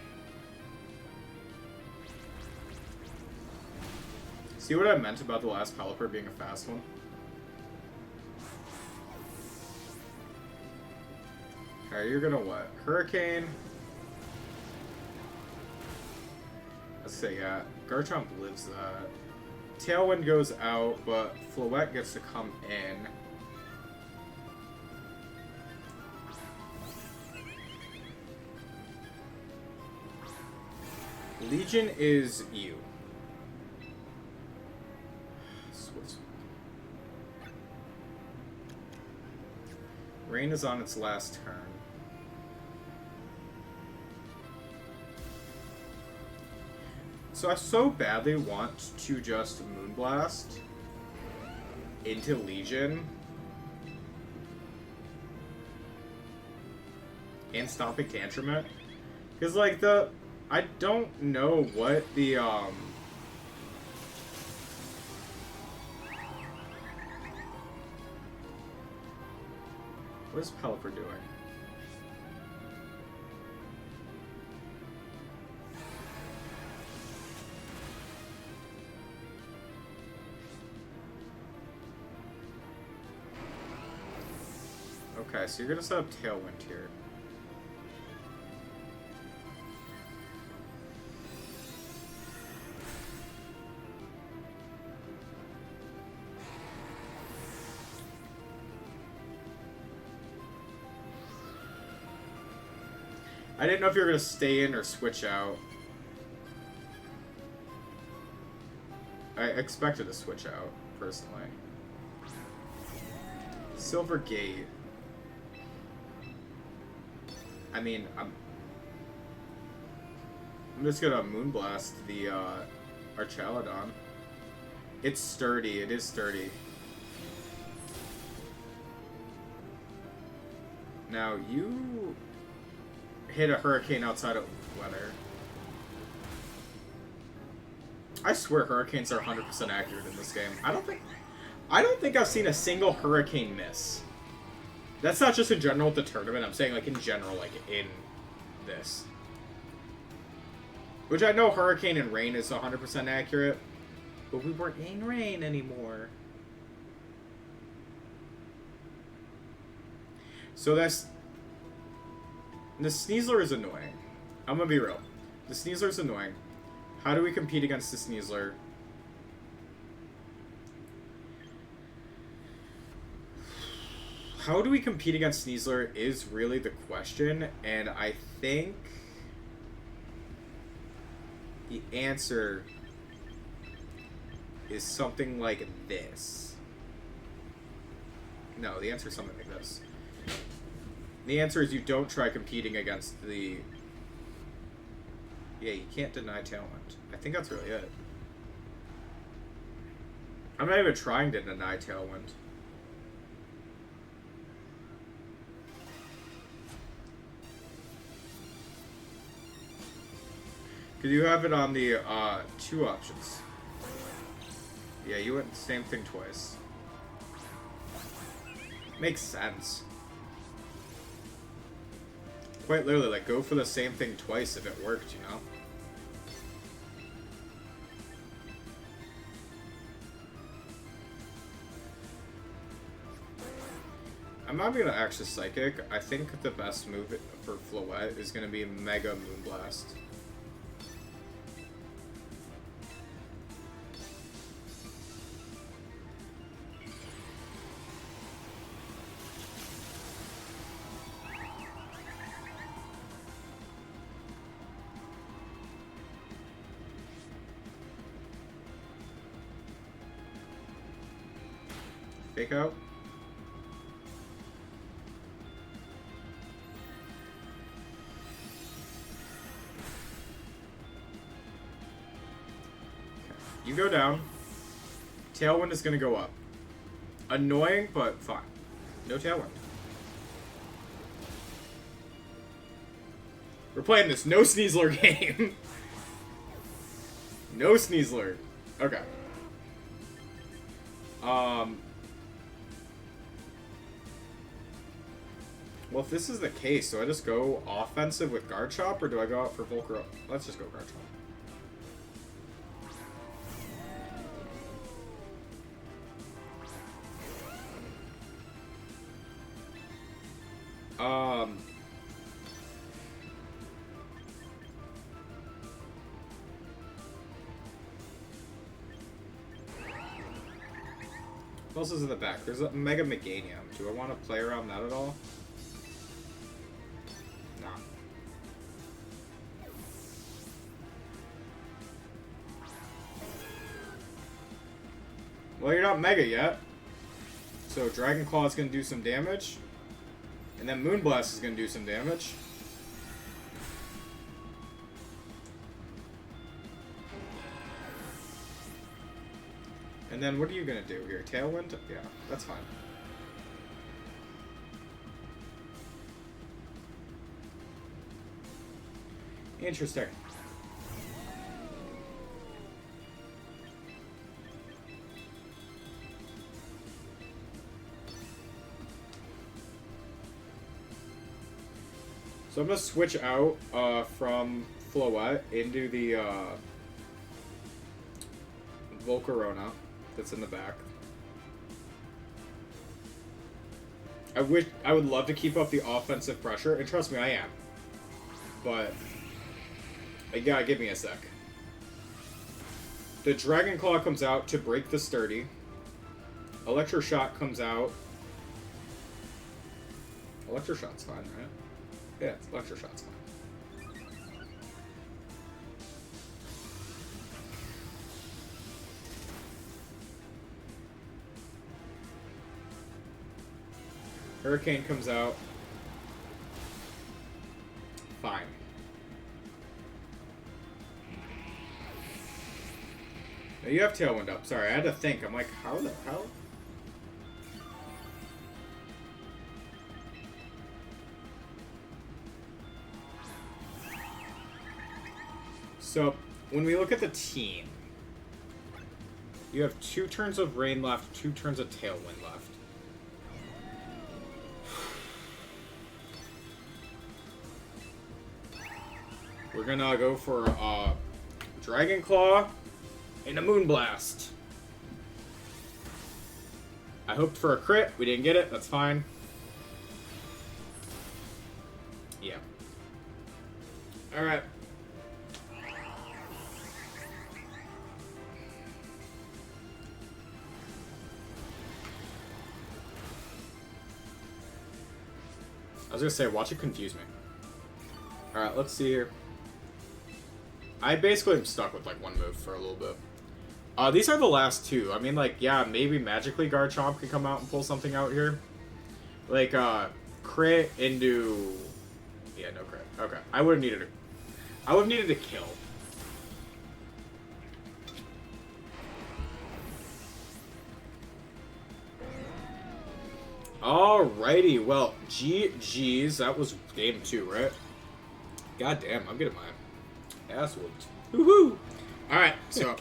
See what I meant about the last Pelipper being a fast one? Alright, you're gonna what? Hurricane? Let's say, yeah. Garchomp lives that. Tailwind goes out, but Floette gets to come in. Legion is you. Rain is on its last turn. So I so badly want to just Moonblast into Legion and Stomping Tantrum it. Because, like, I don't know what the, what is Pelipper doing? Okay, so you're gonna set up Tailwind here. I didn't know if you were gonna stay in or switch out. I expected to switch out, personally. Silver Gate. I mean, I'm just gonna Moonblast the Archaladon. It's sturdy. It is sturdy. Now you hit a Hurricane outside of weather. I swear Hurricanes are 100% accurate in this game. I don't think I've seen a single Hurricane miss. That's not just in general with the tournament, I'm saying like in general, like in this. Which I know Hurricane and Rain is 100% accurate, but we weren't in Rain anymore. So the Sneasler is annoying. I'm gonna be real. The Sneasler is annoying. How do we compete against the Sneasler? How do we compete against Sneasler is really the question, and I think the answer is something like this. No, the answer is something like this. The answer is you don't try competing against the... Yeah, you can't deny talent. I think that's really it. I'm not even trying to deny Tailwind. Because you have it on the two options. Yeah, you went the same thing twice. Makes sense. Quite literally, like, go for the same thing twice if it worked, you know? I'm not gonna actually Psychic. I think the best move for Floette is gonna be Mega Moonblast. Fake out. You go down. Tailwind is going to go up. Annoying, but fine. No Tailwind. We're playing this no Sneasler game. No Sneasler. Okay. Well, if this is the case, do I just go offensive with Garchomp, or do I go out for Volcarona? Let's just go Garchomp. What else is in the back? There's a Mega Meganium. Do I want to play around that at all? Nah. Well, you're not Mega yet. So Dragon Claw is going to do some damage. And then Moonblast is going to do some damage. And then what are you going to do here? Tailwind? Yeah, that's fine. Interesting. So I'm going to switch out from Floette into the Volcarona that's in the back. I would love to keep up the offensive pressure, and trust me, I am. But you gotta give me a sec. The Dragon Claw comes out to break the sturdy. Electro Shot comes out. Electro Shot's fine, right? Yeah, Electro Shot's fine. Hurricane comes out. Fine. Now you have Tailwind up. Sorry, I had to think. I'm like, how the hell? So, when we look at the team, you have 2 turns of Rain left, 2 turns of Tailwind left. We're gonna go for Dragon Claw and a Moonblast. I hoped for a crit. We didn't get it. That's fine. Yeah. Alright. I was gonna say, watch it confuse me. Alright, let's see here. I basically am stuck with, like, one move for a little bit. These are the last 2. I mean, like, yeah, maybe magically Garchomp can come out and pull something out here. Like, crit into... Yeah, no crit. Okay. I would have needed a kill. Alrighty, well, GG's. That was game 2, right? God damn, I'm getting my ass whooped. Woohoo! Alright, so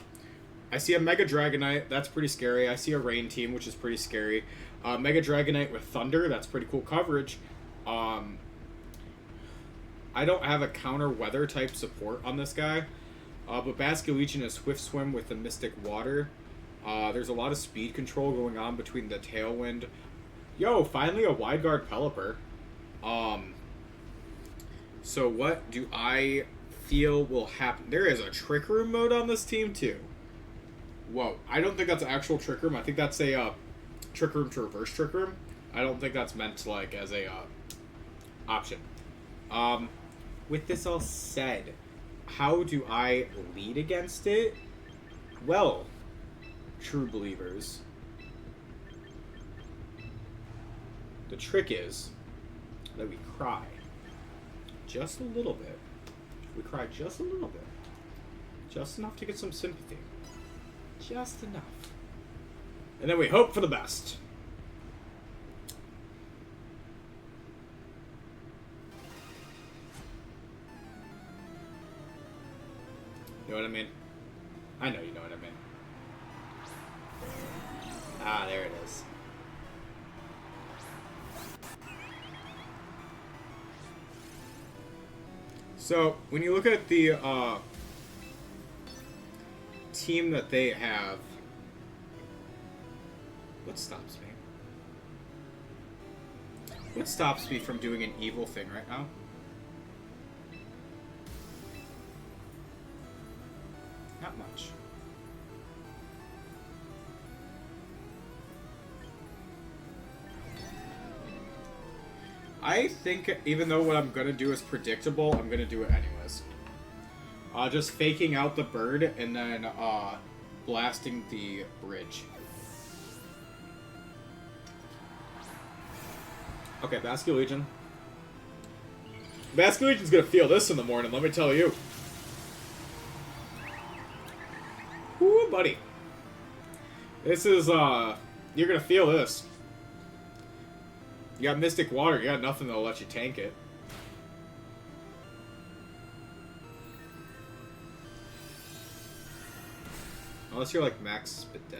I see a Mega Dragonite. That's pretty scary. I see a Rain Team, which is pretty scary. Mega Dragonite with Thunder. That's pretty cool coverage. I don't have a counter weather type support on this guy. But Basculegion is Swift Swim with the Mystic Water. There's a lot of speed control going on between the Tailwind. Yo, finally a Wide Guard Pelipper. So what do I feel will happen? There is a Trick Room mode on this team too. Whoa, I don't think that's an actual Trick Room. I think that's a Trick Room to reverse Trick Room. I don't think that's meant to, like, as a option. With this all said, how do I lead against it? Well, true believers, the trick is that we cry just a little bit. We cry just a little bit. Just enough to get some sympathy. Just enough. And then we hope for the best. You know what I mean? I know you know what I mean. Ah, there it is. So, when you look at the team that they have, what stops me? What stops me from doing an evil thing right now? Not much. I think even though what I'm going to do is predictable, I'm going to do it anyways. Just faking out the bird and then blasting the bridge. Okay, Basculegion. Basculegion's gonna feel this in the morning, let me tell you. Woo, buddy. This is, you're gonna feel this. You got Mystic Water, you got nothing that'll let you tank it. Unless you're like Max Spidev.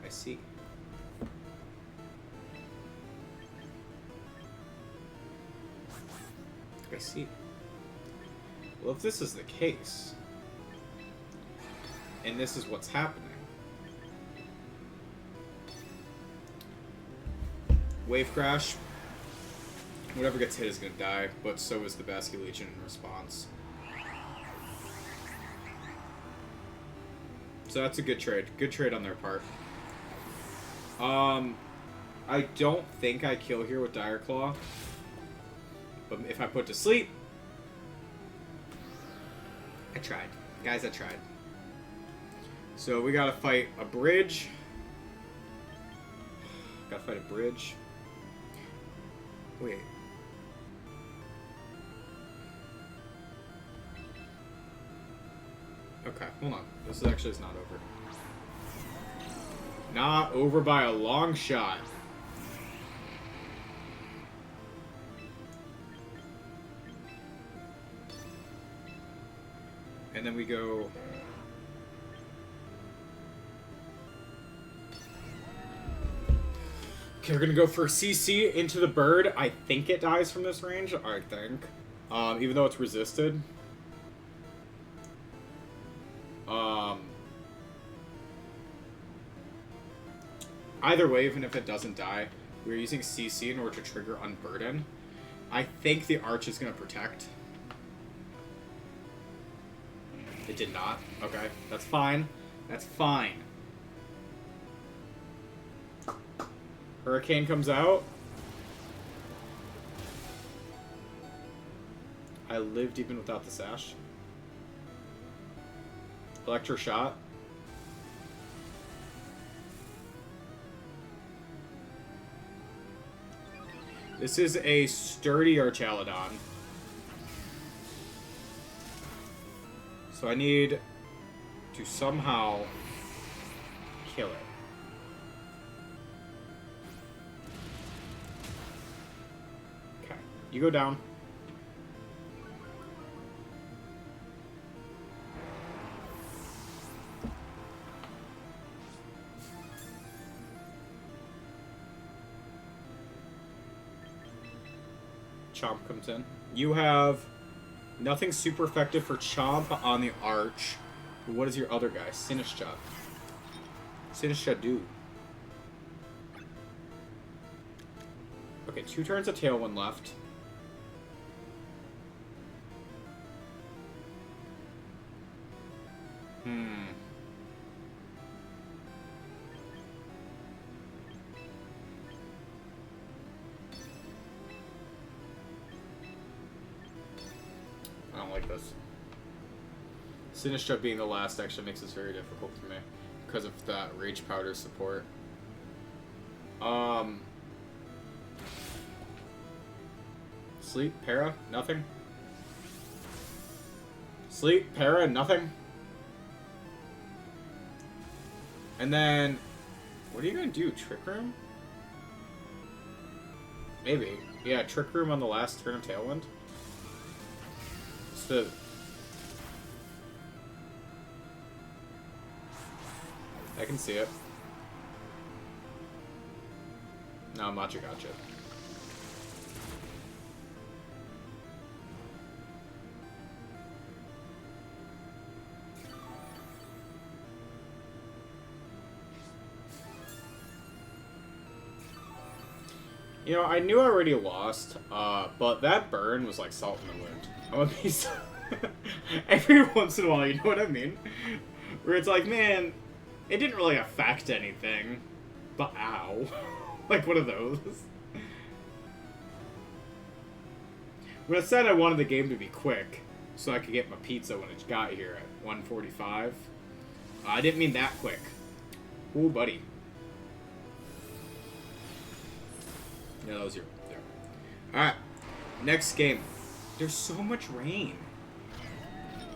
I see. I see. Well, if this is the case, and this is what's happening, Wave Crash, whatever gets hit is going to die, but so is the Basculegion in response. So that's a good trade. Good trade on their part. I don't think I kill here with Dire Claw. But if I put to sleep... I tried. Guys, I tried. So we gotta fight a bridge. Gotta fight a bridge. Wait. Okay, hold on. This actually is not over. Not over by a long shot. And then we go... Okay, we're gonna go for CC into the bird. I think it dies from this range. I think. Even though it's resisted. Either way, even if it doesn't die, we're using CC in order to trigger Unburden. I think the Arch is going to protect. It did not. Okay, that's fine. That's fine. Hurricane comes out. I lived even without the sash. Electro Shot. This is a sturdy Archaludon. So I need to somehow kill it. Okay, you go down. Chomp comes in. You have nothing super effective for Chomp on the Arch. What is your other guy? Sinistcha. Sinistcha do. Okay, 2 turns of Tailwind left. I don't like this. Sinistcha being the last actually makes this very difficult for me because of that Rage Powder support. Sleep, Para, nothing. Sleep, Para, nothing. And then, what are you gonna do? Trick Room? Maybe. Yeah, Trick Room on the last turn of Tailwind. So, I can see it. No, Macha gotcha. You know, I knew I already lost, but that burn was like salt in the wound. I'm gonna be so every once in a while, you know what I mean? Where it's like, man, it didn't really affect anything, but ow. Like one of those. When I said I wanted the game to be quick, so I could get my pizza when it got here at 1:45, I didn't mean that quick. Ooh, buddy. Yeah, that was your... There. Alright. Next game. There's so much rain.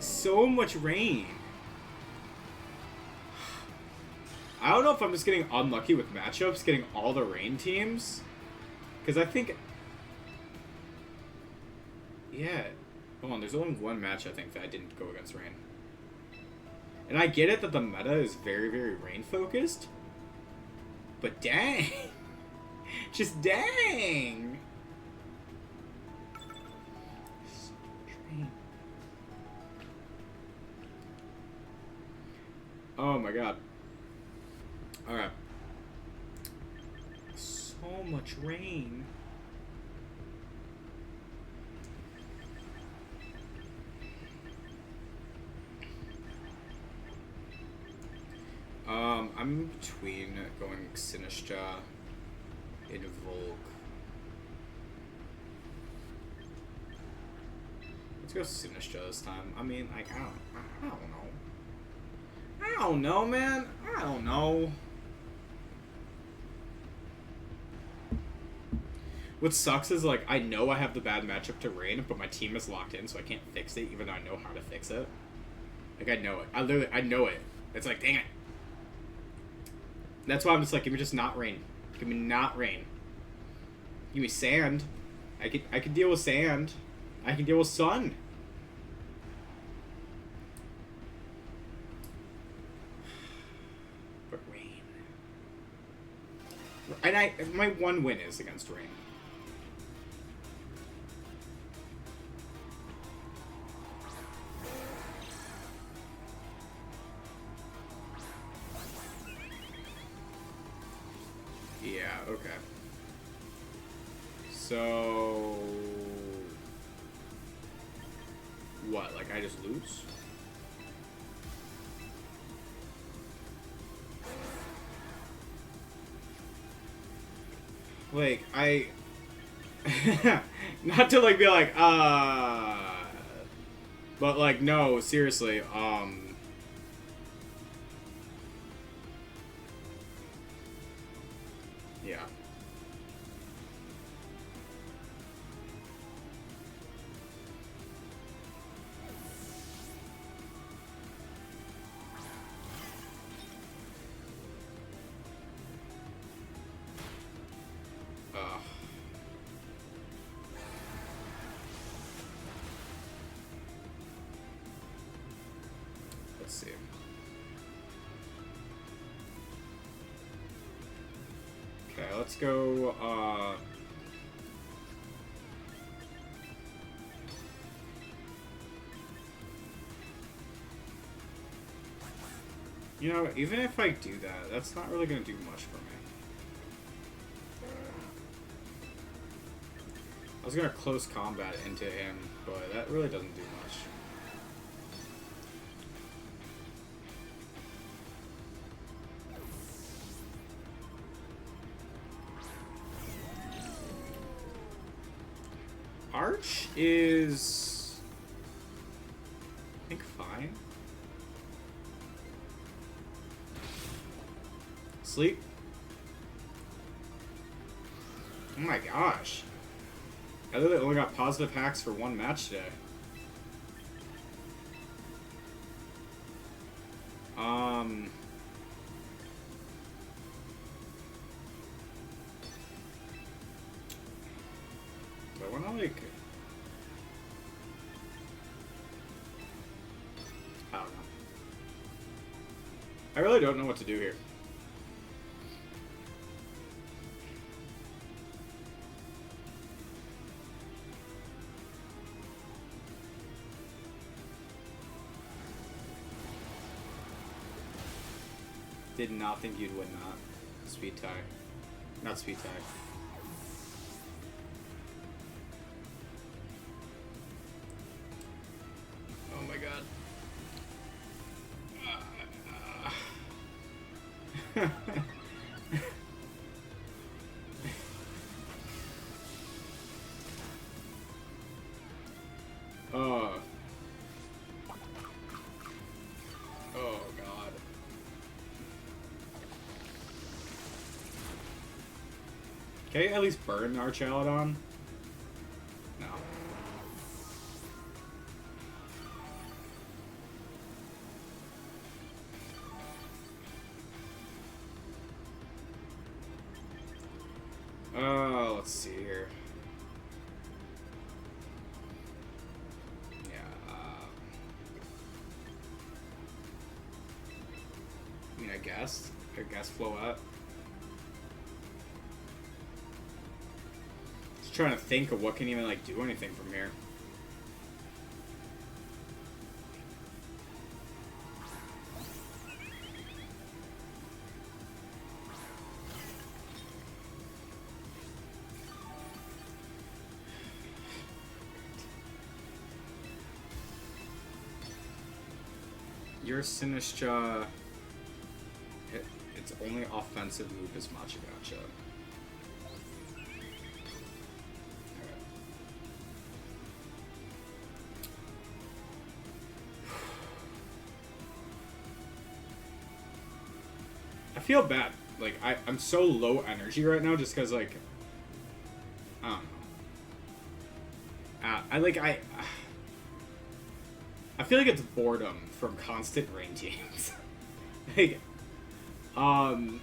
So much rain. I don't know if I'm just getting unlucky with matchups, getting all the rain teams. Because I think... Yeah. Hold on, there's only one match, I think, that I didn't go against rain. And I get it that the meta is very, very rain-focused. But dang. Just dang. So much rain. Oh my god. Alright. So much rain. I'm between going Sinistcha and Volk. Let's go Sinistcha this time. I mean, like, I don't know. I don't know, man. I don't know. What sucks is, like, I know I have the bad matchup to Rain, but my team is locked in, so I can't fix it, even though I know how to fix it. Like, I know it. I know it. It's like, dang it. That's why I'm just like, give me just not Rain. Give me not Rain. Give me sand. I can deal with sand. I can deal with sun. But rain. And my one win is against rain. Yeah, okay. So... What, like I just lose? Like, not to, like, be like, but, like, no, seriously, yeah. Let's see. Okay, let's go, you know, even if I do that, that's not really going to do much for me. I was going to close combat into him, but that really doesn't do much. Arch is, I think, fine. Sleep. Oh my gosh. I literally only got positive hacks for one match today. Do I wanna, like... I don't know. I really don't know what to do here. Did not think you'd win that. Speed tie. Not speed tie. Oh my god. Oh god. Can I at least burn Archaludon? No. Oh, let's see here. Yeah. I mean, I guess floette. Just trying to think of what can even like do anything from here. Your sinistcha, its only offensive move is Machagacha. I feel bad. Like, I'm so low energy right now just because, like, I don't know. I feel like it's boredom from constant rain teams. Like, oh my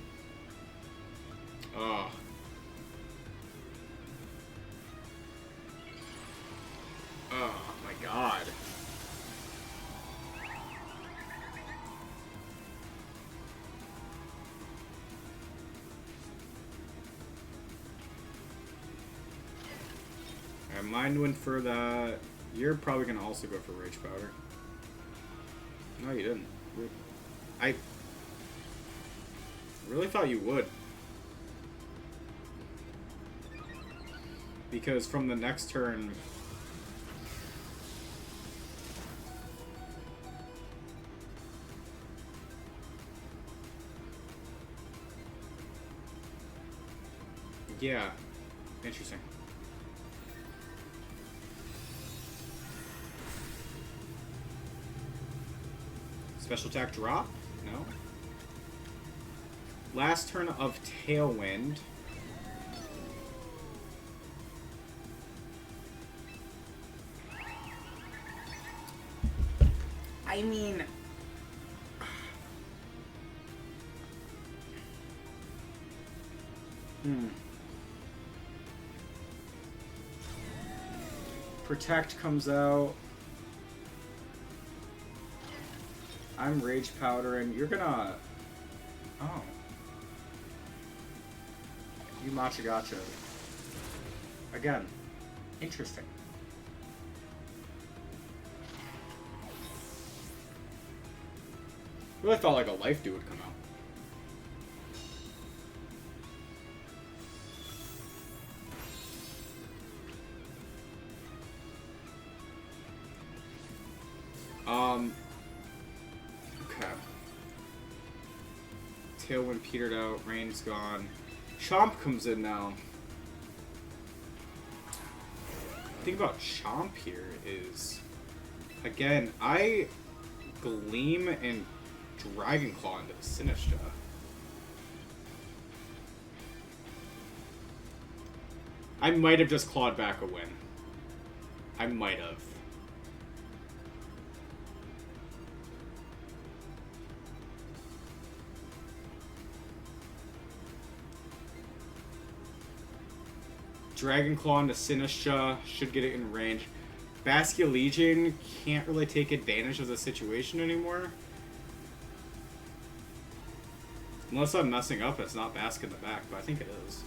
god. Alright, Mind Wind for that. You're probably gonna also go for Rage Powder. No, you didn't. I really thought you would. Because from the next turn... Yeah. Interesting. Special attack drop? No. Last turn of Tailwind. I mean... Protect comes out. I'm Rage Powdering. You're gonna... Oh. You Machagacha. Again. Interesting. I really thought like a Life Dew would come out. Okay. Tailwind petered out, rain's gone. Chomp comes in now. The thing about Chomp here is, again, I Gleam and Dragon Claw into the sinistcha. I might have just clawed back a win. I might have. Dragon Claw into sinistcha should get it in range. Basculegion can't really take advantage of the situation anymore. Unless I'm messing up, it's not Bask in the back, but I think it is.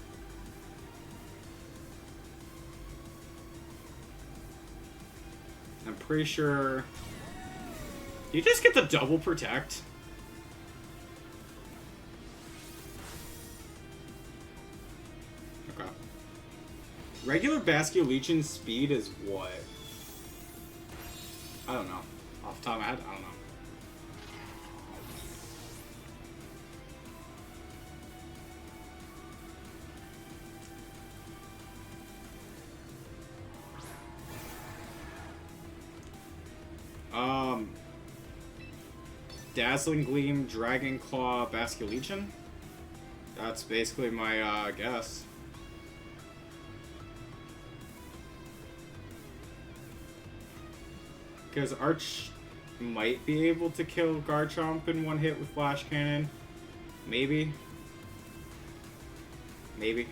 I'm pretty sure... You just get the double protect? Okay. Regular Basculegion speed is what? I don't know. Off the top of my head, I don't know. Dazzling Gleam, Dragon Claw, Basculegion? That's basically my guess. Because Arch might be able to kill Garchomp in one hit with Flash Cannon. Maybe. Maybe.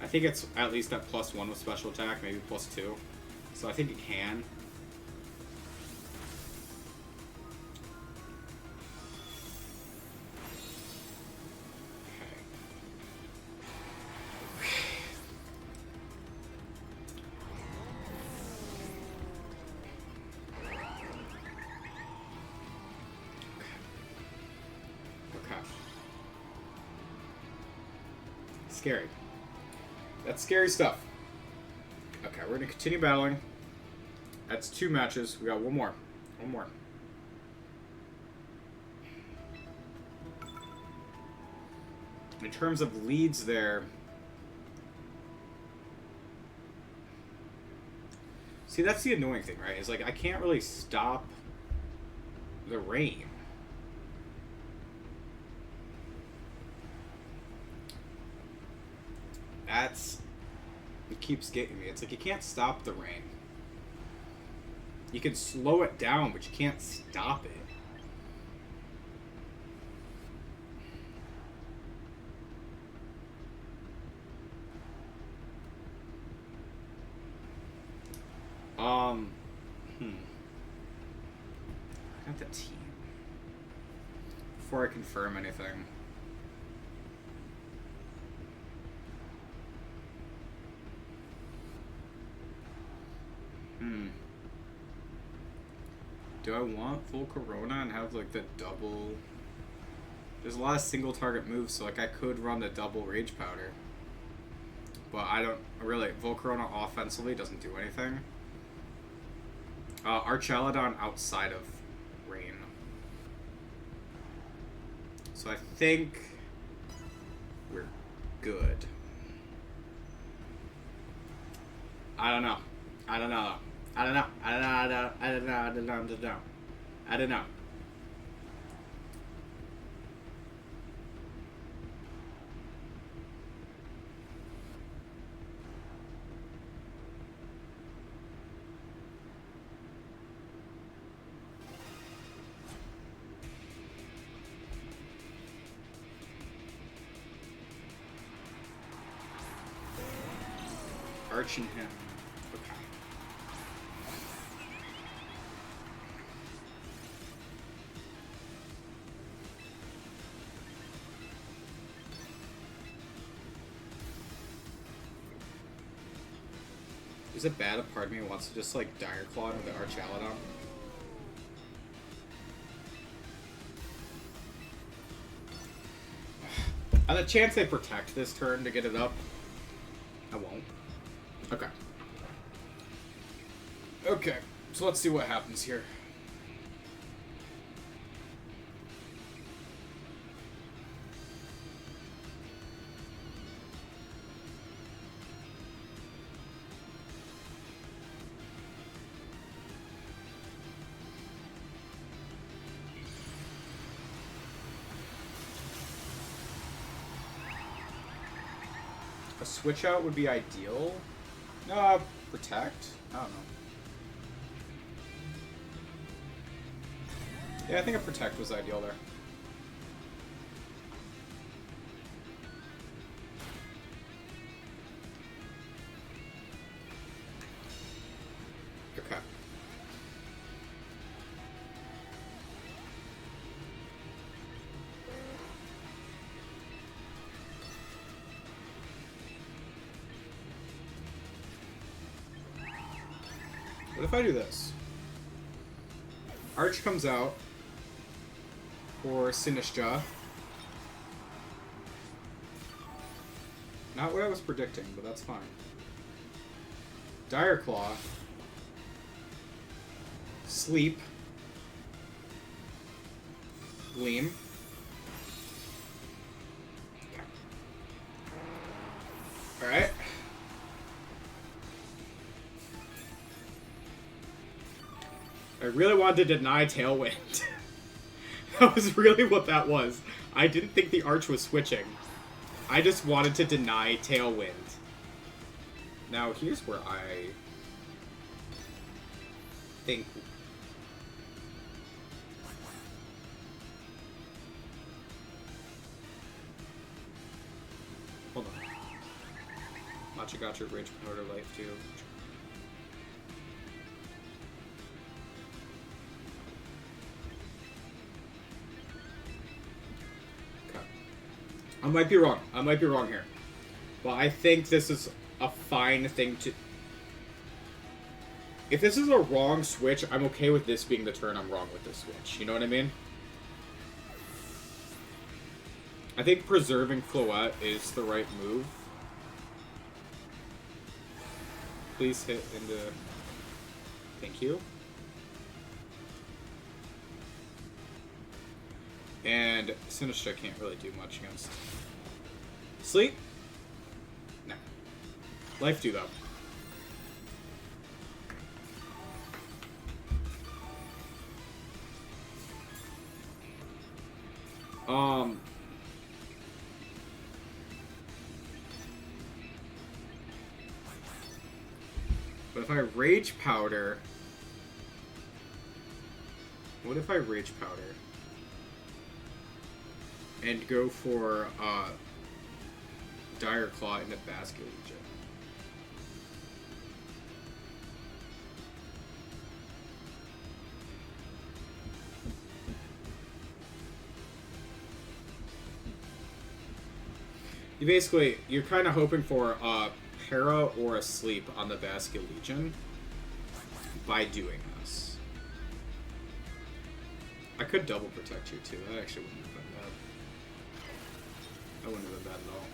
I think it's at least at +1 with special attack, maybe +2. So I think it can. Scary. That's scary stuff. Okay, we're gonna continue battling. That's 2 matches. We got one more. One more. In terms of leads there. See, that's the annoying thing, right? Is like I can't really stop the rain. It keeps getting me. It's like you can't stop the rain. You can slow it down, but you can't stop it. I got the team. Before I confirm anything. Do I want Volcarona and have like the double? There's a lot of single target moves, so like I could run the double Rage Powder. But I don't really. Volcarona offensively doesn't do anything. Archelodon outside of Rain. So I think we're good. I don't know. I don't know. I don't know. I don't know. I don't know. I don't know. I don't know. I don't know. I don't know. Arching him. Okay. Is it bad if part of me wants to just like Dire Claw with the Archelodon? On the chance they protect this turn to get it up, I won't. Okay. Okay, so let's see what happens here. A switch out would be ideal. Protect? I don't know. Yeah, I think a protect was ideal there. Okay. What if I do this? Arch comes out for Sinistcha. Not what I was predicting, but that's fine. Dire Claw. Sleep. Gleam. Alright. I really wanted to deny Tailwind. That was really what that was. I didn't think the Arch was switching. I just wanted to deny Tailwind. Now, here's where I think... Hold on. Machagacha, Rage Powder, Life 2. Okay. I might be wrong. I might be wrong here. But I think this is a fine thing to... If this is a wrong switch, I'm okay with this being the turn I'm wrong with this switch. You know what I mean? I think preserving Floette is the right move. Please hit into... Thank you. And Sinistcha can't really do much against... Sleep? No. Life 2, though. But if I Rage Powder... What if I Rage Powder? And go for, Dire Claw into Basket Legion. You basically, you're kind of hoping for a para or a sleep on the Basket Legion by doing this. I could double protect you too. That actually wouldn't have been bad. That wouldn't have been bad at all.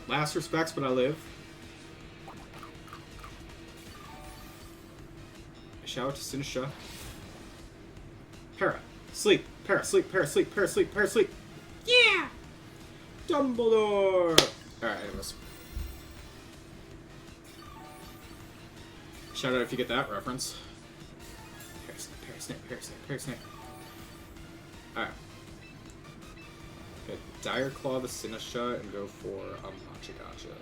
Last respects, but I live. Shout out to Sinistcha. Para. Sleep. Para. Sleep. Para. Sleep. Para. Sleep. Para. Sleep. Yeah! Dumbledore! Alright, anyways. Shout out if you get that reference. Para. Sleep. Para. Snap. Para. Snap. Para. Snap. Alright. Okay, Dire Claw the Sinistcha and go for Machagacha.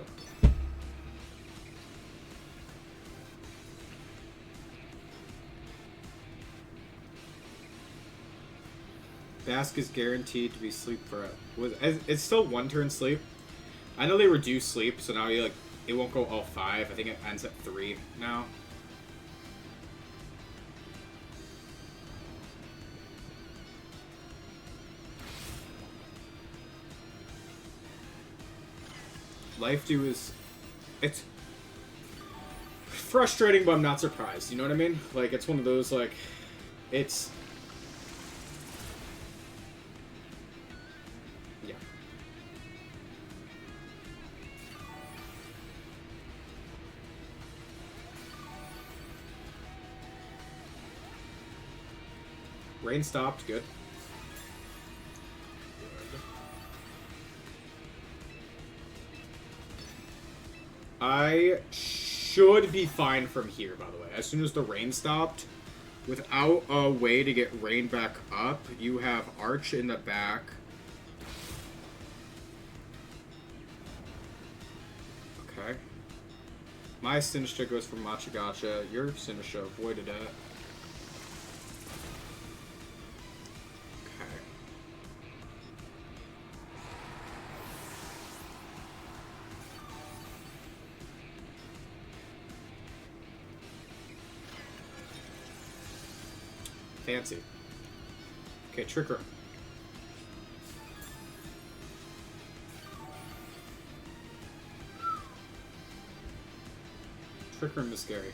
Bask is guaranteed to be sleep for it's still 1 turn sleep. I know they reduce sleep, so now you it won't go all 5. I think it ends at 3 now. Life do is... It's frustrating, but I'm not surprised. You know what I mean? Like, it's one of those, like... It's... Yeah. Rain stopped. Good. I should be fine from here, by the way. As soon as the rain stopped, without a way to get rain back up, you have Arch in the back. Okay. My Sinistcha goes for Machagacha. Your Sinistcha avoided it. Fancy. Okay, Trick Room. Trick Room is scary.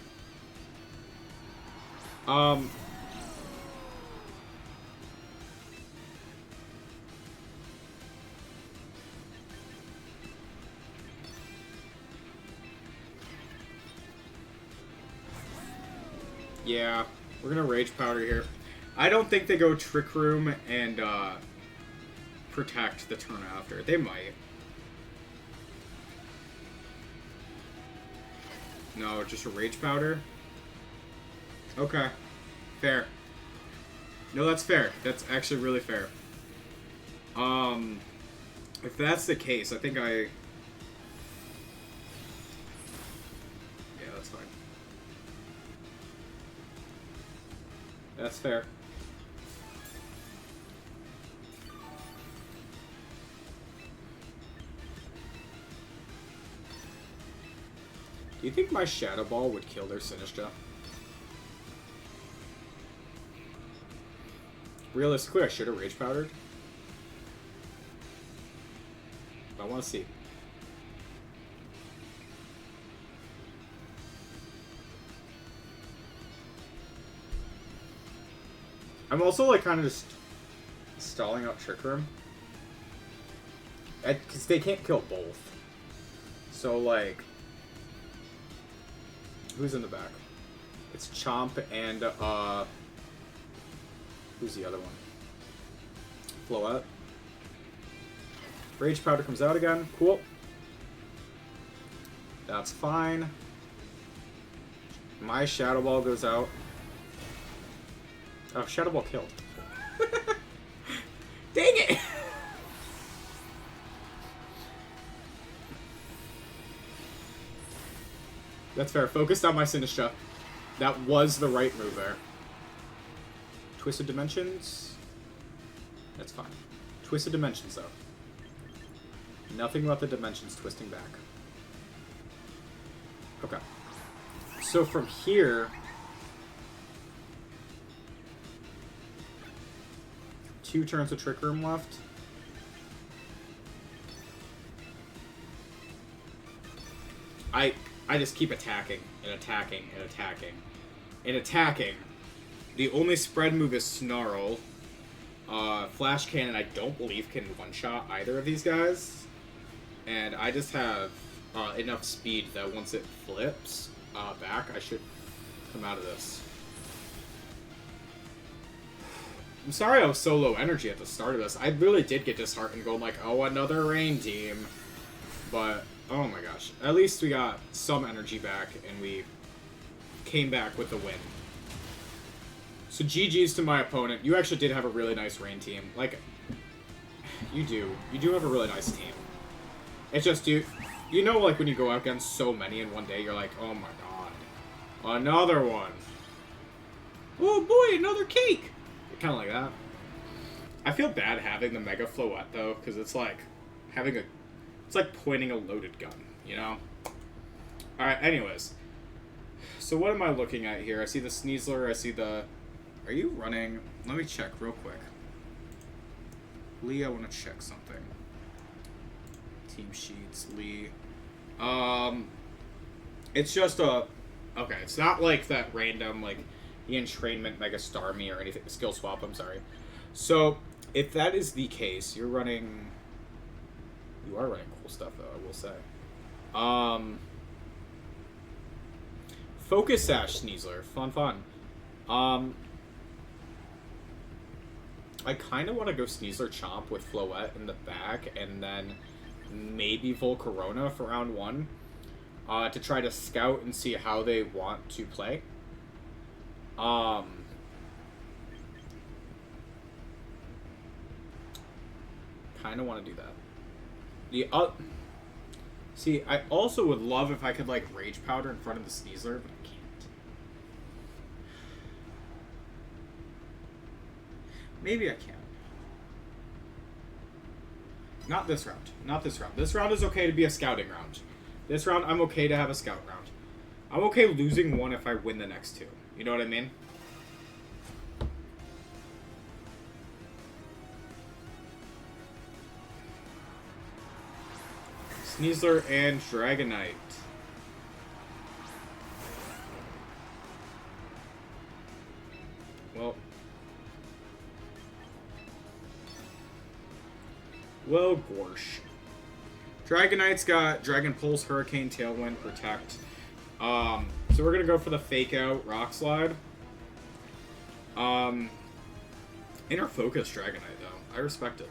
Yeah, we're gonna Rage Powder here. I don't think they go Trick Room and protect the turn after. They might. No, just a Rage Powder? Okay. Fair. No, that's fair. That's actually really fair. If that's the case, I think I... Yeah, that's fine. That's fair. Do you think my Shadow Ball would kill their sinistcha? Realistically, I should have Rage Powdered. I want to see. I'm also like kind of just stalling out Trick Room. Because they can't kill both. So like... Who's in the back? It's Chomp and, who's the other one? Floette. Rage Powder comes out again. Cool. That's fine. My Shadow Ball goes out. Oh, Shadow Ball killed. Dang it! That's fair. Focused on my sinistcha. That was the right move there. Twisted Dimensions. That's fine. Twisted Dimensions, though. Nothing about the dimensions twisting back. Okay. So from here... 2 turns of Trick Room left. I just keep attacking and attacking and attacking and attacking. The only spread move is Snarl. Flash Cannon I don't believe can one-shot either of these guys. And I just have enough speed that once it flips back, I should come out of this. I'm sorry I was so low energy at the start of this. I really did get disheartened going like, oh, another rain team. But, oh my gosh. At least we got some energy back and we came back with the win. So GG's to my opponent. You actually did have a really nice rain team. Like, you do. You do have a really nice team. It's just, you know, like, when you go out against so many in one day, you're like, oh my god. Another one. Oh boy, another cake! Kind of like that. I feel bad having the Mega Floette, though, because it's like having a... It's like pointing a loaded gun, you know? Alright, anyways. So what am I looking at here? I see the Sneasler, I see the... Are you running? Let me check real quick. Lee, I want to check something. Team sheets, Lee. It's just a... Okay, it's not like that random, like, the Entrainment Mega Starmie or anything. Skill Swap, I'm sorry. So, if that is the case, you're running... You are running cool stuff, though, I will say. Focus Sash Sneasler. Fun. I kind of want to go Sneasler Chomp with Floette in the back, and then maybe Volcarona for round 1 to try to scout and see how they want to play. Kind of want to do that. See, I also would love if I could, like, Rage Powder in front of the Sneasler, but I can't. Maybe I can. Not this round. Not this round. This round is okay to be a scouting round. This round, I'm okay to have a scout round. I'm okay losing one if I win the next 2. You know what I mean? Sneasler and Dragonite. Well, gorsh. Dragonite's got Dragon Pulse, Hurricane, Tailwind, Protect. So we're going to go for the Fake Out Rock Slide. Inner Focus Dragonite, though. I respect it.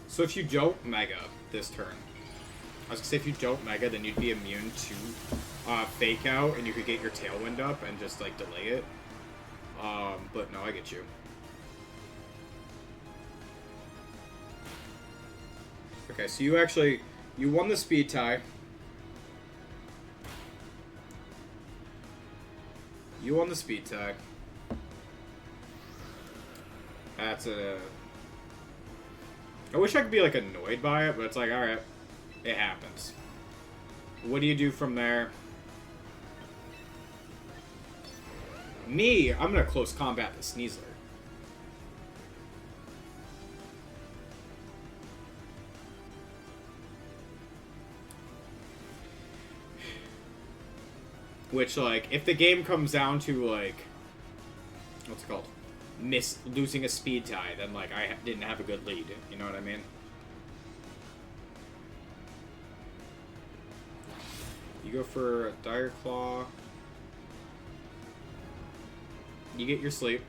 So if you don't Mega this turn, I was going to say if you don't Mega, then you'd be immune to Fake Out, and you could get your Tailwind up and just, like, delay it. But no, I get you. Okay, so you won the speed tie. You won the speed tie. That's a... I wish I could be, like, annoyed by it, but it's like, alright, it happens. What do you do from there? Me, I'm gonna close combat the Sneasler. Which, like, if the game comes down to, like, what's it called? Losing a speed tie, then, like, I didn't have a good lead. You know what I mean? You go for a Dire Claw. You get your sleep.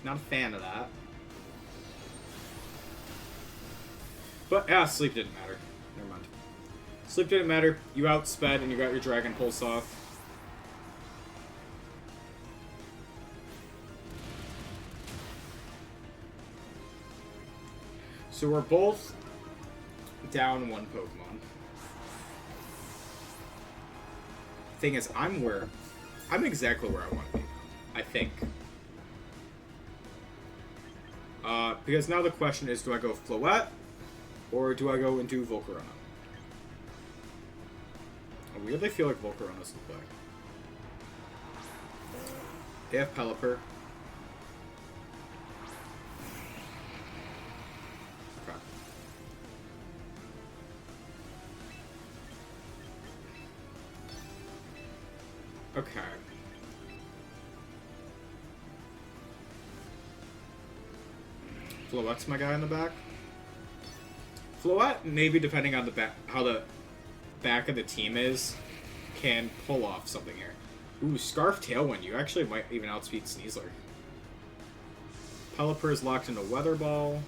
Not a fan of that. But, sleep didn't matter. Never mind. Sleep didn't matter. You outsped and you got your Dragon Pulse off. So we're both down one Pokemon. Thing is, I'm exactly where I want to be. I think. Because now the question is, do I go Floette or do I go into Volcarona? I weirdly feel like Volcarona's the play. They have Pelipper. Okay. Floette's my guy in the back. Floette, maybe depending on how the back of the team is, can pull off something here. Ooh, Scarf Tailwind. You actually might even outspeed Sneasler. Pelipper is locked into Weather Ball.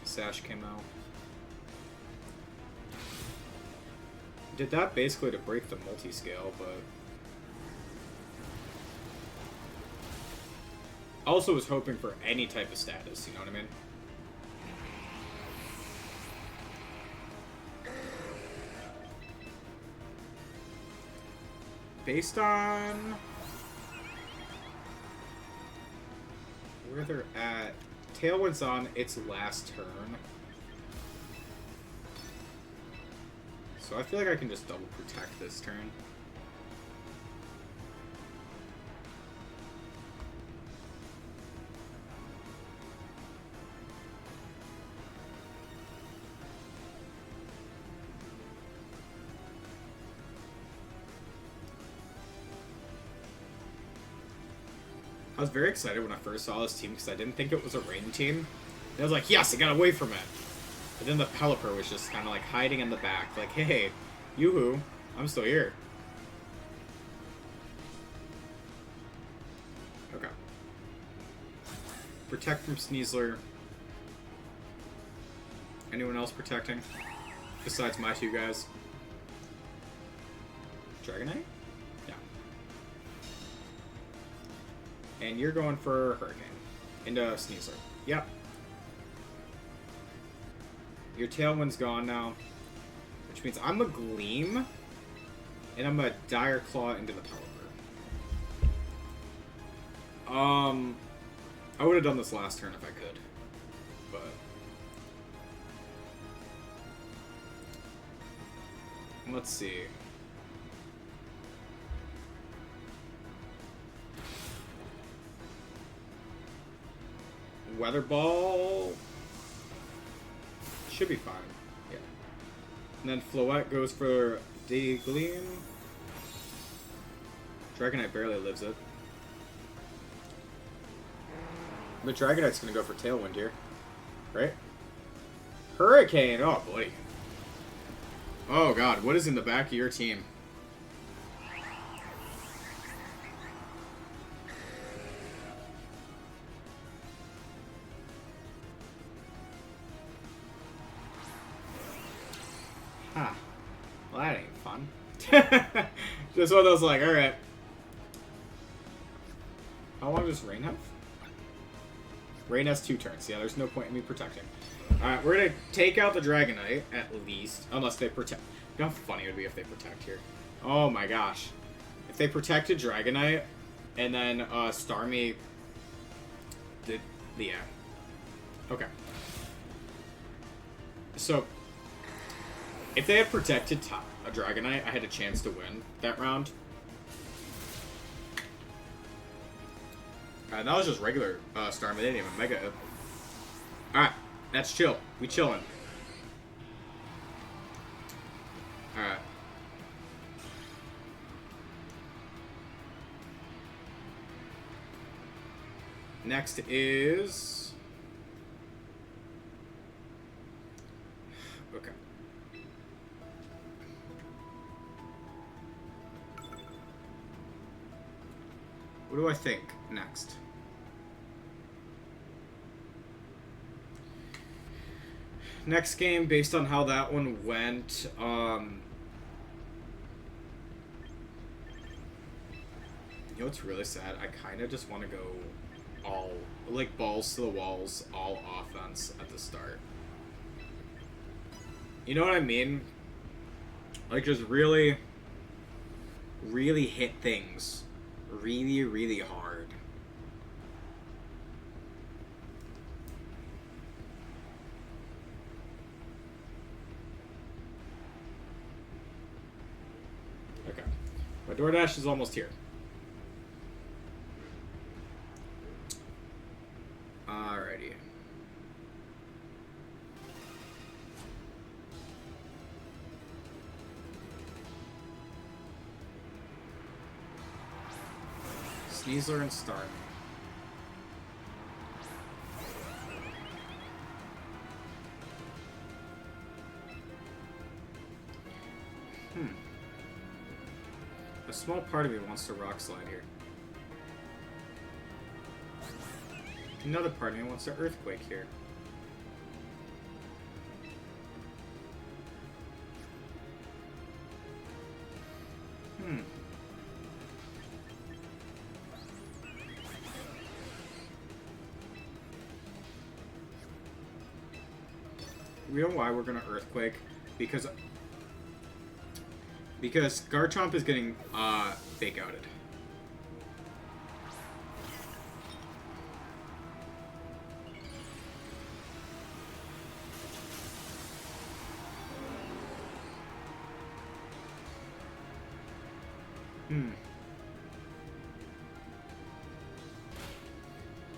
Sash came out. Did that basically to break the multi-scale, but... Also was hoping for any type of status, you know what I mean? Based on... where they're at... Tailwind's on its last turn. So I feel like I can just double protect this turn. I was very excited when I first saw this team because I didn't think it was a rain team. And I was like, yes, I got away from it. But then the Pelipper was just kind of like hiding in the back. Like, hey, yoo-hoo, I'm still here. Okay. Protect from Sneasler. Anyone else protecting? Besides my two guys. Dragonite? And you're going for Hurricane. Into Sneasler. Yep. Your Tailwind's gone now. Which means I'm a Gleam. And I'm a Dire Claw into the Pelipper. I would have done this last turn if I could. But... let's see. Weather Ball should be fine. Yeah. And then Floette goes for Gleam. Dragonite barely lives it. But Dragonite's gonna go for Tailwind here. Right? Hurricane! Oh, boy. Oh, God. What is in the back of your team? Huh. Well, that ain't fun. Just one of those like, alright. How long does Rain have? Rain has 2 turns. Yeah, there's no point in me protecting. Alright, we're gonna take out the Dragonite, at least. Unless they protect. You know how funny it would be if they protect here? Oh my gosh. If they protected Dragonite, and then Starmie did... Yeah. Okay. So, if they had protected a Dragonite, I had a chance to win that round. That was just regular Starmie. They didn't even Mega it. Alright, that's chill. We chillin'. Alright. Next is... Okay. What do I think next? Next game, based on how that one went, you know what's really sad? I kind of just want to go all, like, balls to the walls, all offense at the start. You know what I mean? Like, just really, really hit things really, really hard. Okay. My DoorDash is almost here. Alrighty. Sneasler and Starmie. A small part of me wants to rock slide here. Another part of me wants to earthquake here. You know why we're gonna earthquake? Because Garchomp is getting fake outed.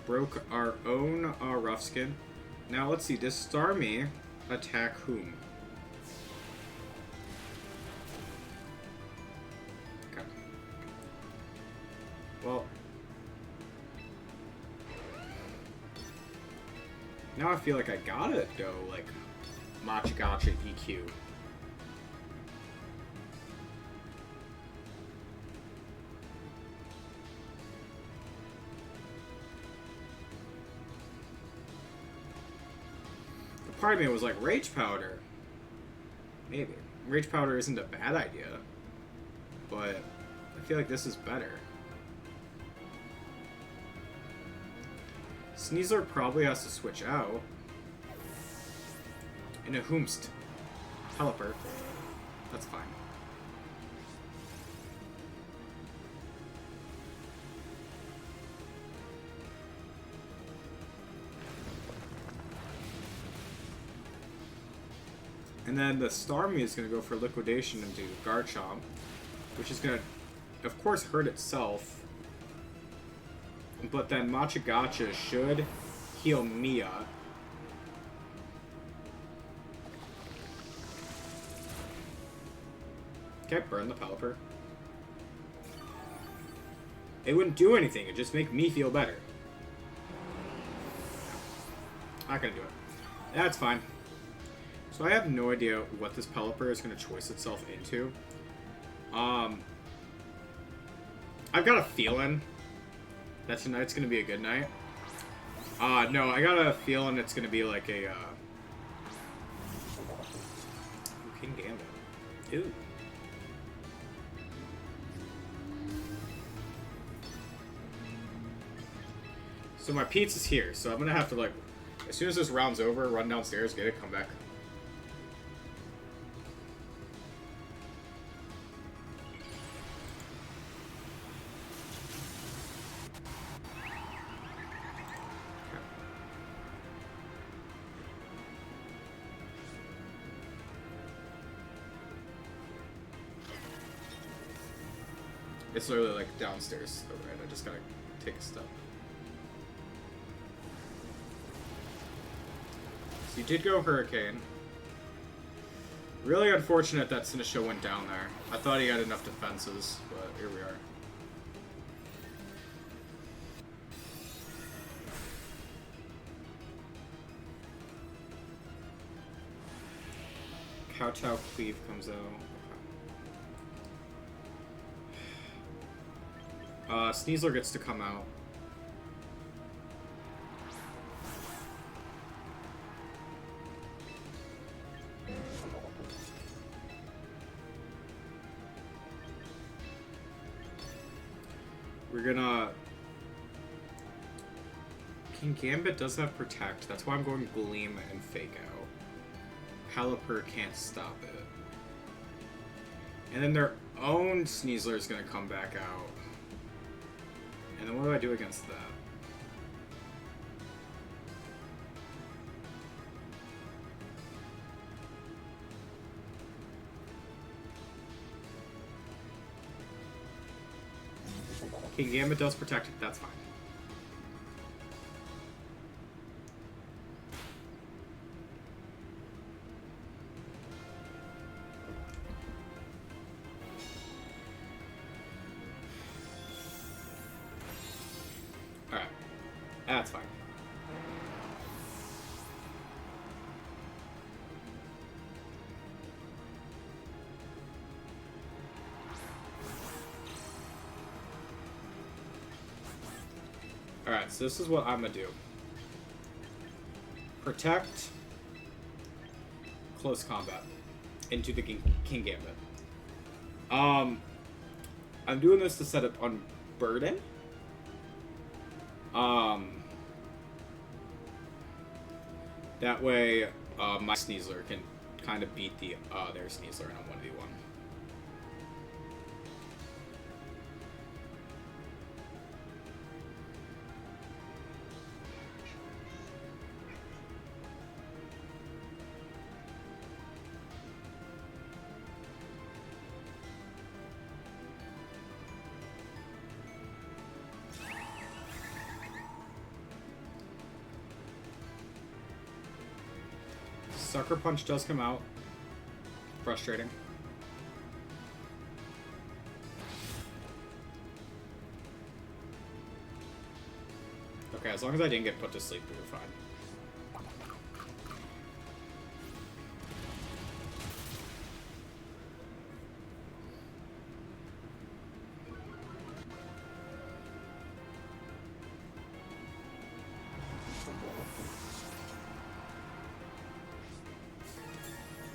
Broke our own rough skin. Now let's see, does Starmie attack whom? Okay. Well, now I feel like I gotta go like Machigacha EQ. Part of me was like, Rage Powder. Maybe. Rage Powder isn't a bad idea. But I feel like this is better. Sneasler probably has to switch out. In a Whomst. Pelipper. That's fine. And then the Starmie is going to go for Liquidation and do Garchomp, which is going to, of course, hurt itself. But then Machigacha should heal Mia. Okay, burn the Pelipper. It wouldn't do anything, it'd just make me feel better. Not gonna do it. That's fine. So I have no idea what this Pelipper is going to choice itself into. I've got a feeling that tonight's going to be a good night. No, I got a feeling it's going to be like a, King Gambit. Ooh. So my pizza's here, so I'm gonna have to, like, as soon as this round's over, run downstairs, get it, come back. It's literally like downstairs. Alright, I just gotta take a step. So you did go Hurricane. Really unfortunate that sinistcha went down there. I thought he had enough defenses, but here we are. Kowtow Cleave comes out. Sneasler gets to come out. We're gonna... King Gambit does have Protect. That's why I'm going Gleam and Fake Out. Caliper can't stop it. And then their own Sneasler is gonna come back out. And then what do I do against that? King Gambit does protect it, that's fine. Alright. That's fine. Alright, so this is what I'm gonna do. Protect. Close combat. Into the King Gambit. I'm doing this to set up on Burden. That way, my Sneasler can kind of beat their Sneasler in a 1v1. Sucker Punch does come out. Frustrating. Okay, as long as I didn't get put to sleep, we were fine.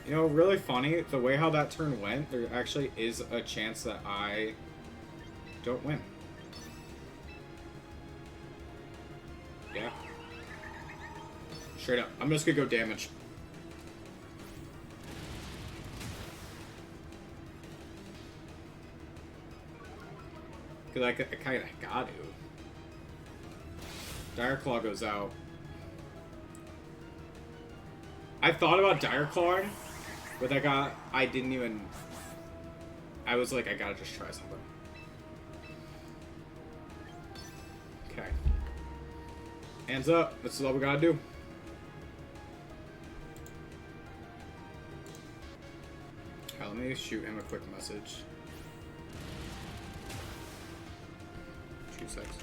You know, really funny, the way how that turn went, there actually is a chance that I don't win. Yeah. Straight up. I'm just gonna go damage. Because I kind of got to. Dire Claw goes out. I thought about Dire Clawing. But I didn't even, I was like, I gotta just try something. Okay. Hands up, this is all we gotta do. Okay, let me shoot him a quick message. 2 seconds.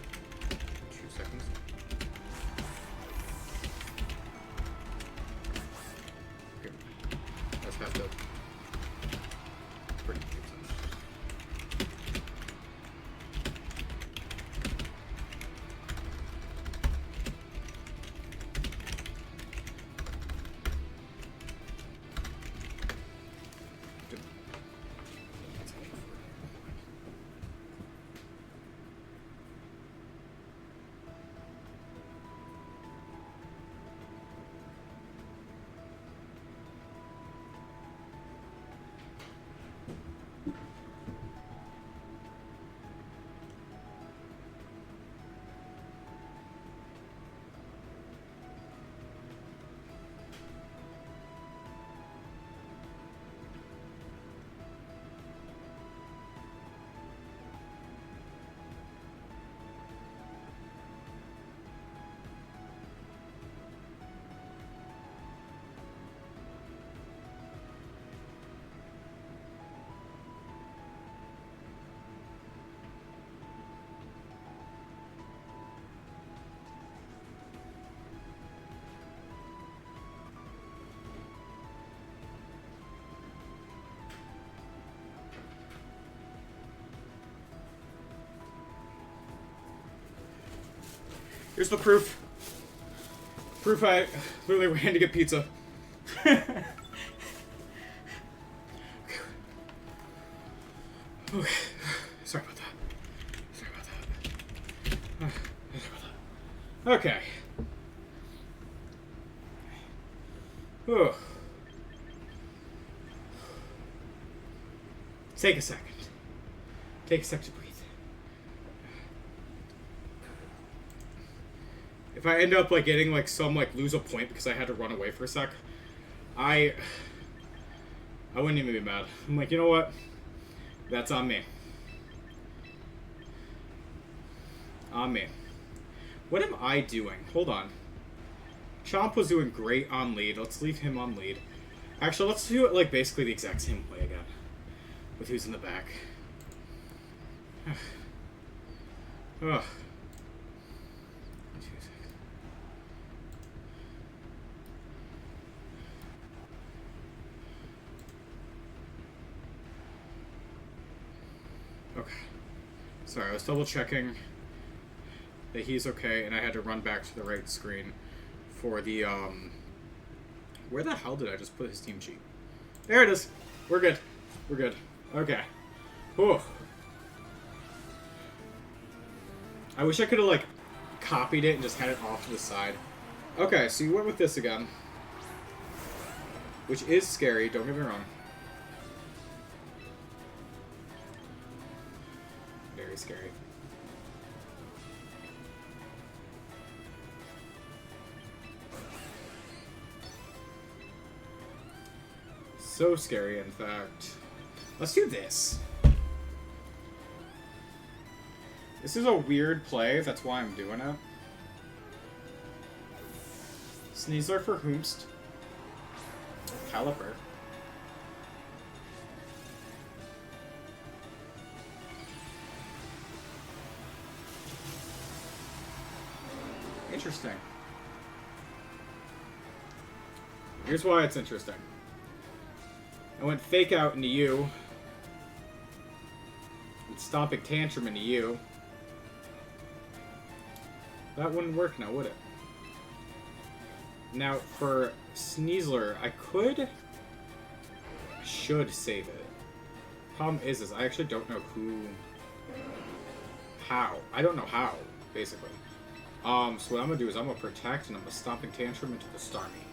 2 seconds. Have to pretty good. Here's the proof. Proof I literally ran to get pizza. Okay. Sorry about that. Sorry about that. Okay. Whew. Take a second. Take a second to breathe. If I end up like getting like some like lose a point because I had to run away for a sec, I wouldn't even be mad. I'm like, you know what? That's on me. On me. What am I doing? Hold on. Chomp was doing great on lead. Let's leave him on lead. Actually, let's do it like basically the exact same play again. With who's in the back. Ugh. Okay. Sorry, I was double checking that he's okay, and I had to run back to the right screen for the, where the hell did I just put his team sheet? There it is! We're good. We're good. Okay. Whew. I wish I could have, like, copied it and just had it off to the side. Okay, so you went with this again. Which is scary, don't get me wrong. Very scary. So scary, in fact. Let's do this. This is a weird play, that's why I'm doing it. Sneasler for Hoomst. Caliper. Interesting. Here's why it's interesting. I went Fake Out into you. And Stomping Tantrum into you. That wouldn't work now, would it? Now, for Sneasler, I should save it. Problem is I actually don't know how. I don't know how, basically. So what I'm gonna do is I'm gonna protect and I'm gonna Stomping Tantrum into the Starmie.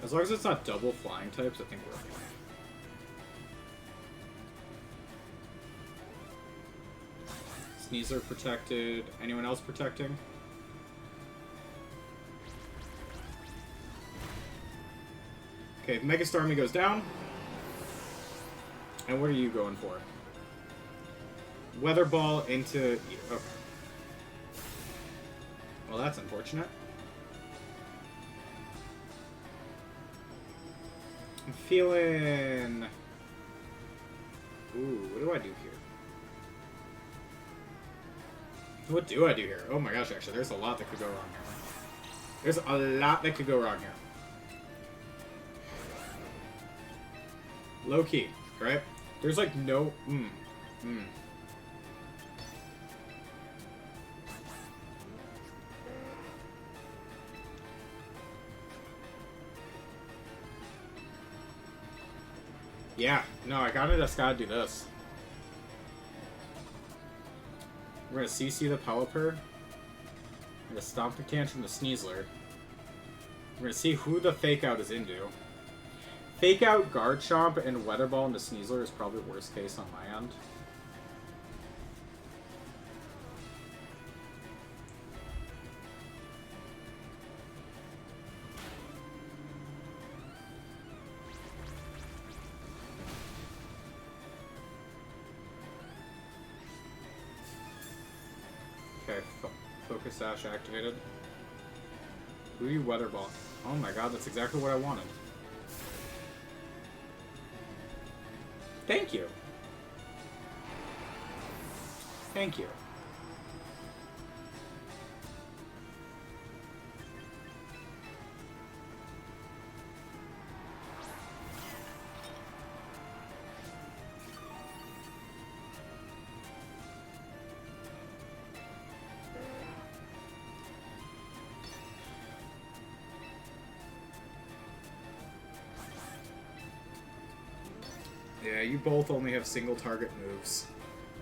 As long as it's not double flying types, I think we're okay. Sneasler protected. Anyone else protecting? Okay, Mega Starmie goes down. And what are you going for? Weather Ball into... Okay. Well, that's unfortunate. I'm feeling... Ooh, what do I do here? What do I do here? Oh my gosh, actually, there's a lot that could go wrong here. There's a lot that could go wrong here. Low key, right? There's like no... Yeah, no, I just gotta do this. We're gonna CC the Pelipper. We're gonna Stomp the Tantrum the Sneasler. We're gonna see who the Fake Out is into. Fake Out Garchomp and Weather Ball into Sneasler is probably worst case on my end. Okay, Focus Sash activated. Who do you Weather Ball? Oh my god, that's exactly what I wanted. Thank you. Thank you. Yeah, you both only have single target moves.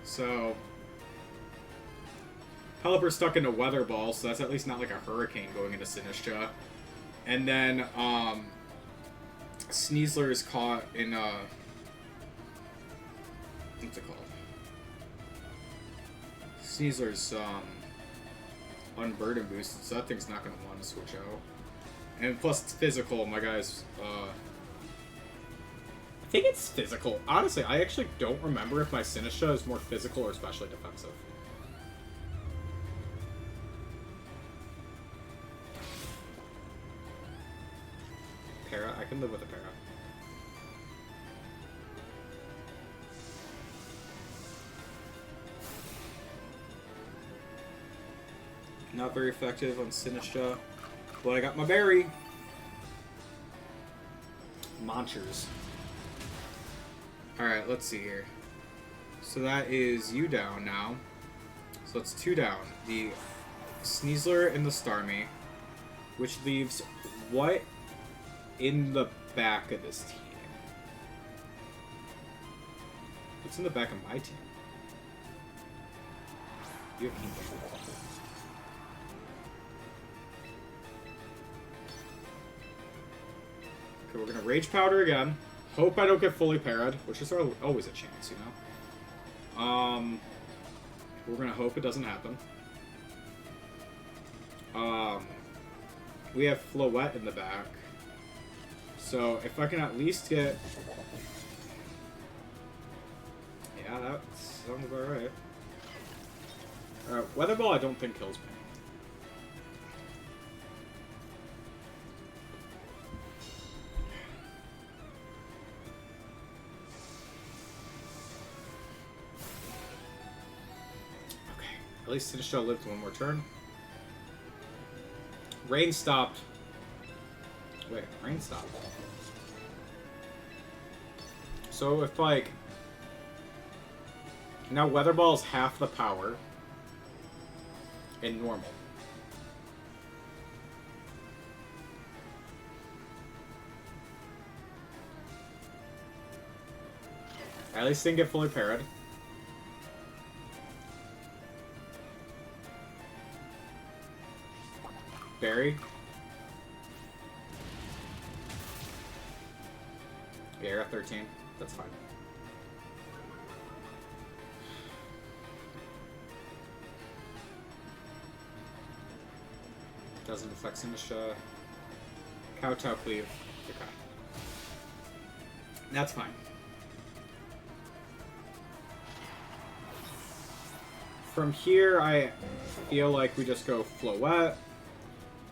So Pelipper's stuck into Weather Ball, so that's at least not like a Hurricane going into sinistcha. And then Sneasler is caught in what's it called? Sneasler's unburden boost, so that thing's not gonna want to switch out. And plus it's physical, my guy's I think it's physical. Honestly, I actually don't remember if my sinistcha is more physical or especially defensive. Para? I can live with a para. Not very effective on sinistcha, but I got my berry. Monsters. Alright, let's see here. So that is you down now. So that's 2 down. The Sneasler and the Starmie, which leaves what in the back of this team? What's in the back of my team? You have anything. Okay, we're gonna Rage Powder again. Hope I don't get fully parried, which is always a chance, you know? We're gonna hope it doesn't happen. We have Floette in the back. So if I can at least get... Yeah, that sounds about right. Alright, Weather Ball I don't think kills me. Okay, at least sinistcha lived one more turn. Rain stopped. Wait, rain stopped. So if, like... Now Weather Ball is half the power in normal. At least didn't get fully parried. Berry. Yeah, you're at 13. That's fine. Doesn't affect sinistcha. Kowtow cleave. Okay. That's fine. From here, I feel like we just go Floette,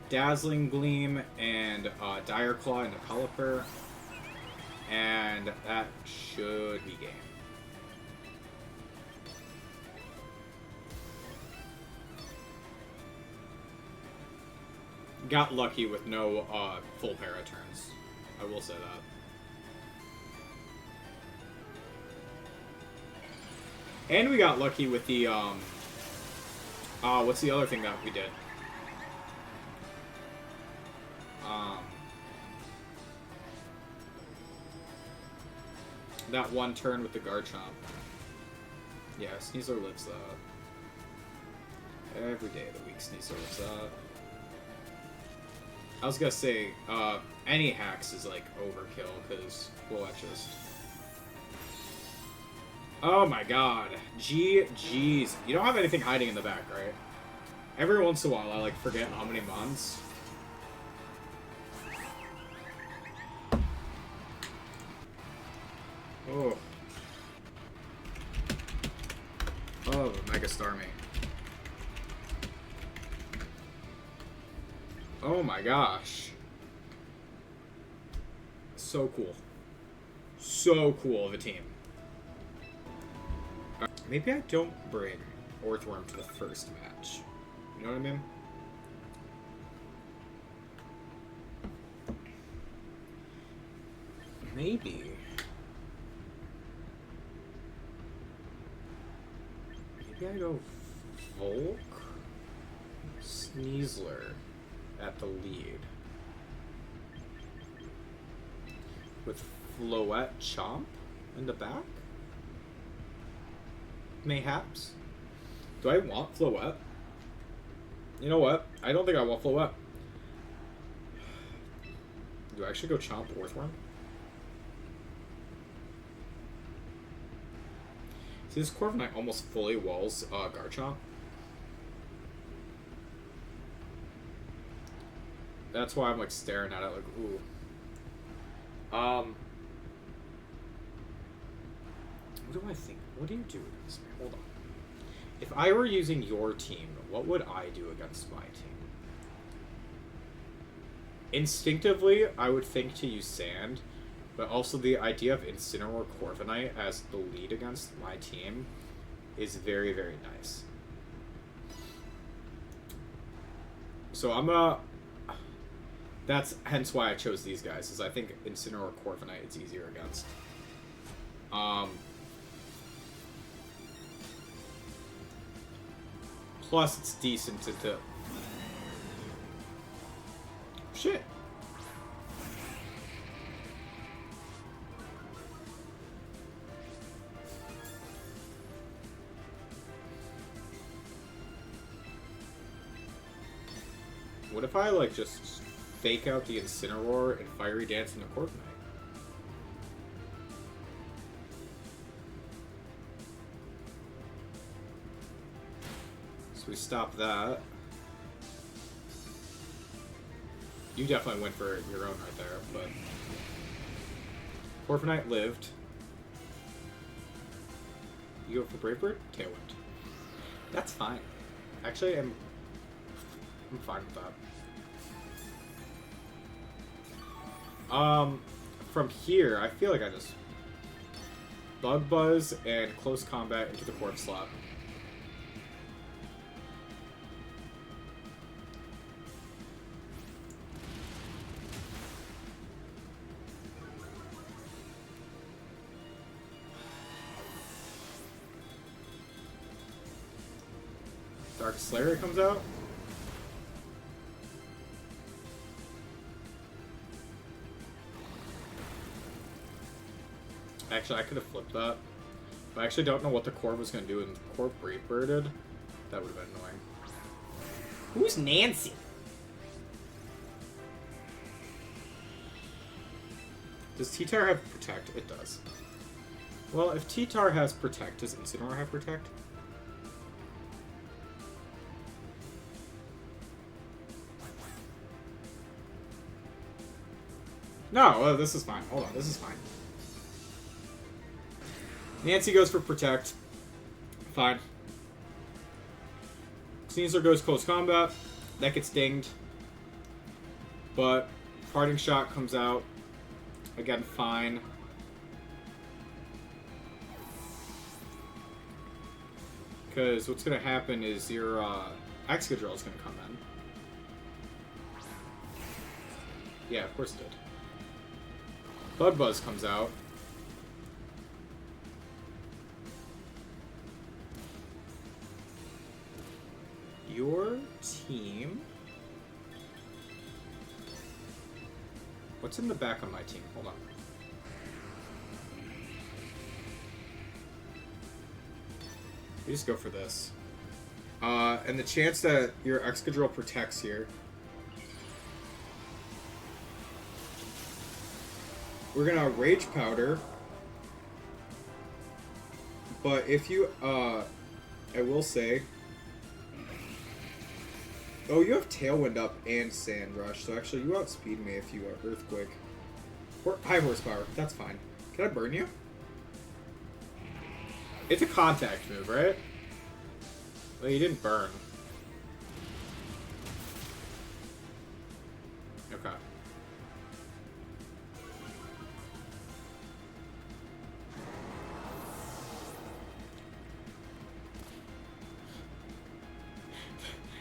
Dazzling Gleam, and Dire Claw into Pelipper. And that should be game. Got lucky with no full para turns. I will say that. And we got lucky with the what's the other thing that we did? That one turn with the garchomp. Yeah, Sneasler lives that. Every day of the week, Sneasler lives that. I was gonna say, any hacks is like overkill, because Floette just... Oh my god. GG's. You don't have anything hiding in the back, right? Every once in a while, I like forget how many mons. Oh. Oh, Mega Starmie. Oh my gosh. So cool. So cool of a team. Maybe I don't bring Orthworm to the first match. You know what I mean? Maybe. Maybe I go Volk, Sneasler at the lead. With Floette Chomp in the back? Mayhaps. Do I want Floette? You know what? I don't think I want Floette. Do I actually go chomp Orthworm? See, this Corviknight almost fully walls Garchomp. That's why I'm like staring at it like, ooh. What do I think? What do you do against me? Hold on. If I were using your team, what would I do against my team? Instinctively, I would think to use Sand, but also the idea of Incineroar Corviknight as the lead against my team is very, very nice. So I'm gonna... That's hence why I chose these guys, is I think Incineroar Corviknight it's easier against. Plus, it's decent to... Shit. What if I, like, just fake out the Incineroar and Fiery Dance in the Corviknight? So we stop that. You definitely went for your own right there, but... Corviknight lived. You go for Brave Bird? Tailwind. That's fine. Actually, I'm fine with that. From here, I feel like I just Bug Buzz and Close Combat into the Corp slot. Dark Slayer comes out. Actually, I could have flipped that. But I actually don't know what the Corp was going to do, and the Corp Brave Birded. That would have been annoying. Who's Nancy? Does T-Tar have Protect? It does. Well, if T-Tar has Protect, does Incineroar have Protect? No, this is fine. Hold on, this is fine. Nancy goes for Protect. Fine. Sneasler goes Close Combat. That gets dinged. But Parting Shot comes out. Again, fine. Because what's going to happen is your Excadrill is going to come in. Yeah, of course it did. Bug Buzz comes out. Your team... What's in the back of my team? Hold on. You just go for this. And the chance that your Excadrill protects here... We're gonna Rage Powder. But if you, I will say... Oh, you have Tailwind up and Sand Rush, so actually you outspeed me if you are Earthquake. Or High Horsepower, that's fine. Can I burn you? It's a contact move, right? Well, you didn't burn. Okay.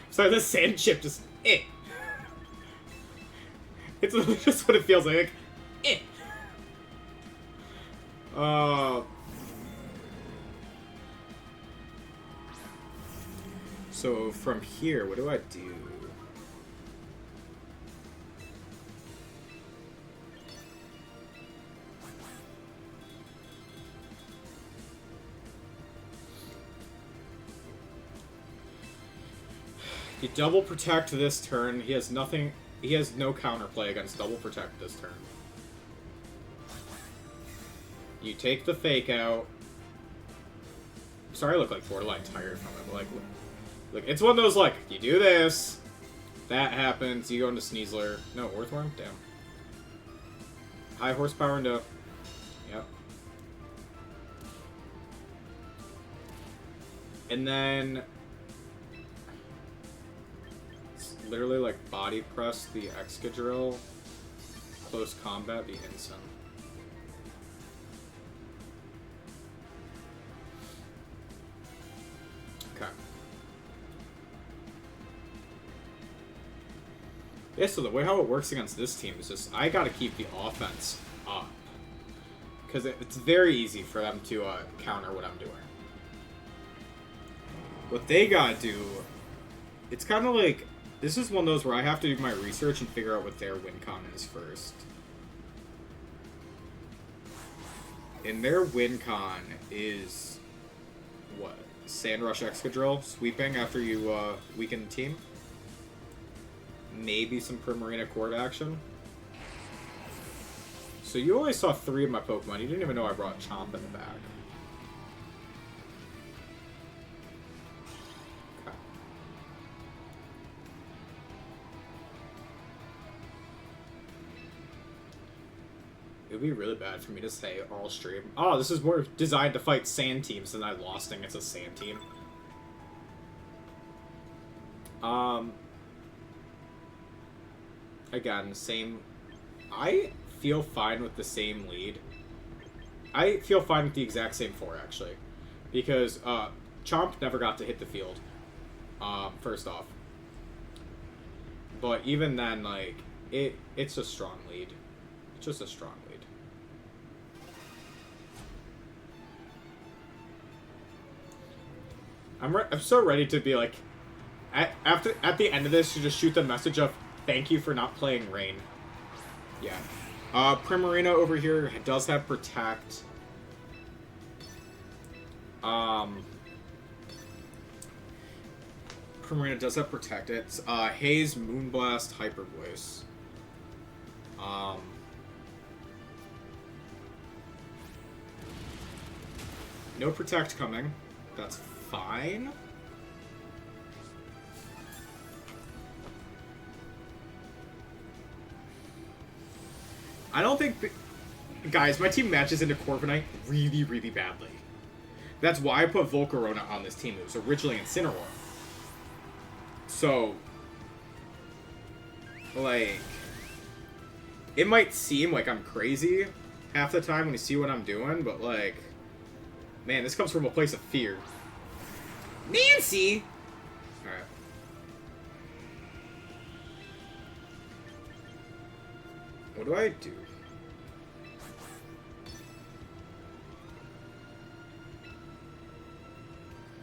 So this sand chip just It's literally just what it feels like. So from here, what do I do? You double protect this turn. He has nothing. He has no counterplay against double protect this turn. You take the fake out. Sorry, I look like borderline tired from it. But like, look, it's one of those like you do this, that happens. You go into sneasler. No, Orthworm. Damn. High horsepower into. Yep. And then it's literally like body press the Excadrill. Close combat, be instant. Okay. Yeah, so the way how it works against this team is just I gotta keep the offense up. Because it's very easy for them to counter what I'm doing. What they gotta do, it's kind of like, this is one of those where I have to do my research and figure out what their win con is first. And their win con is, what? Sandrush Excadrill, sweeping after you weaken the team. Maybe some Primarina Cord action. So you only saw 3 of my Pokemon. You didn't even know I brought Chomp in the back. Okay. It would be really bad for me to say all stream. Oh, this is more designed to fight sand teams than I lost against a sand team. Again, same. I feel fine with the same lead. I feel fine with the exact same 4, actually. Because Chomp never got to hit the field, first off. But even then, like, it's a strong lead. It's just a strong lead. I'm so ready to be like, at the end of this, you just shoot the message of, thank you for not playing Rain. Yeah. Primarina over here does have Protect. Primarina does have Protect. It's Haze, Moonblast, Hyper Voice. No Protect coming. That's fine. I don't think... Guys, my team matches into Corviknight really, really badly. That's why I put Volcarona on this team. It was originally Incineroar. So... like... it might seem like I'm crazy half the time when you see what I'm doing, but like... man, this comes from a place of fear. Nancy! Alright. What do I do?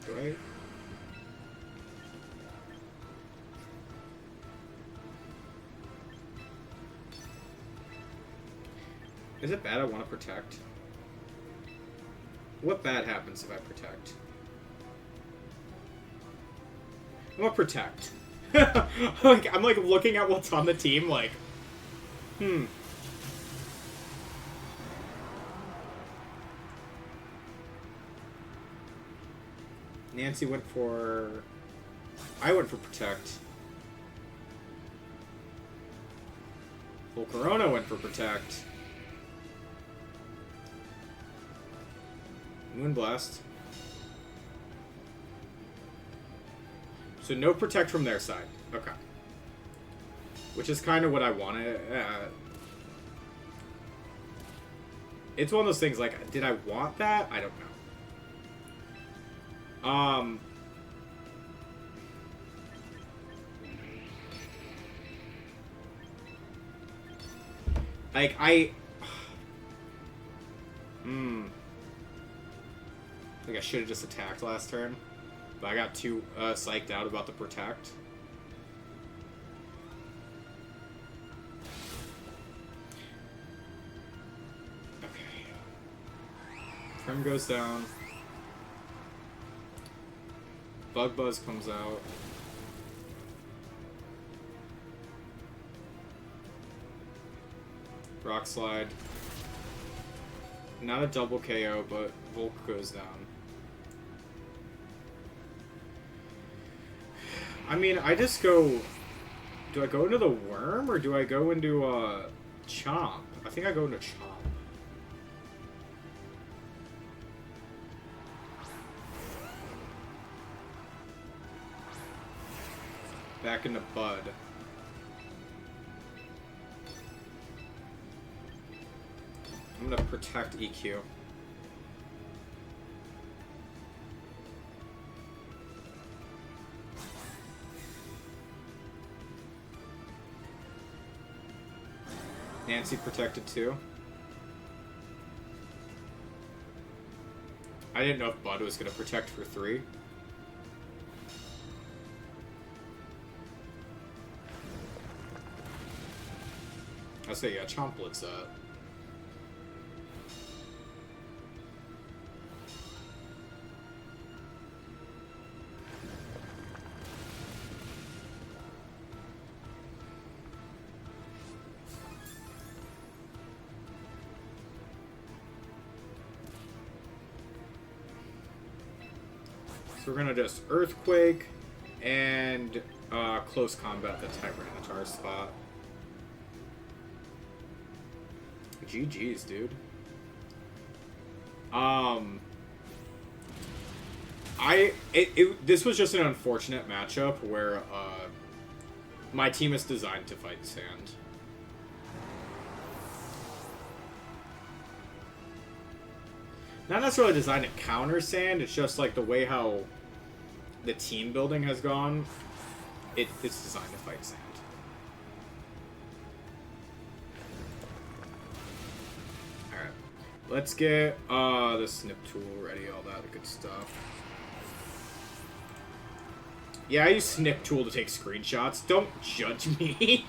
Do I... is it bad I want to protect? What bad happens if I protect? I'm gonna protect. Like, I'm like looking at what's on the team, like, Nancy went for... I went for Protect. Volcarona went for Protect. Moonblast. So no Protect from their side. Okay. Which is kind of what I wanted. It's one of those things, like, did I want that? I don't know. Like, I think I should have just attacked last turn, but I got too psyched out about the Protect. Prim goes down. Bug Buzz comes out. Rock Slide. Not a double KO, but Volk goes down. I mean, I just go... Do I go into the Worm, or do I go into, Chomp? I think I go into Chomp. Back into Bud. I'm gonna protect EQ. Nancy protected too. I didn't know if Bud was gonna protect for 3. I say yeah, Chomplet's that. So we're gonna just Earthquake and close combat the Tyranitar spot. GG's, dude. This was just an unfortunate matchup where my team is designed to fight sand. Not necessarily designed to counter sand, it's just like the way how the team building has gone. It's designed to fight sand. Alright. Let's get the snip tool ready, all that good stuff. Yeah, I use snip tool to take screenshots. Don't judge me.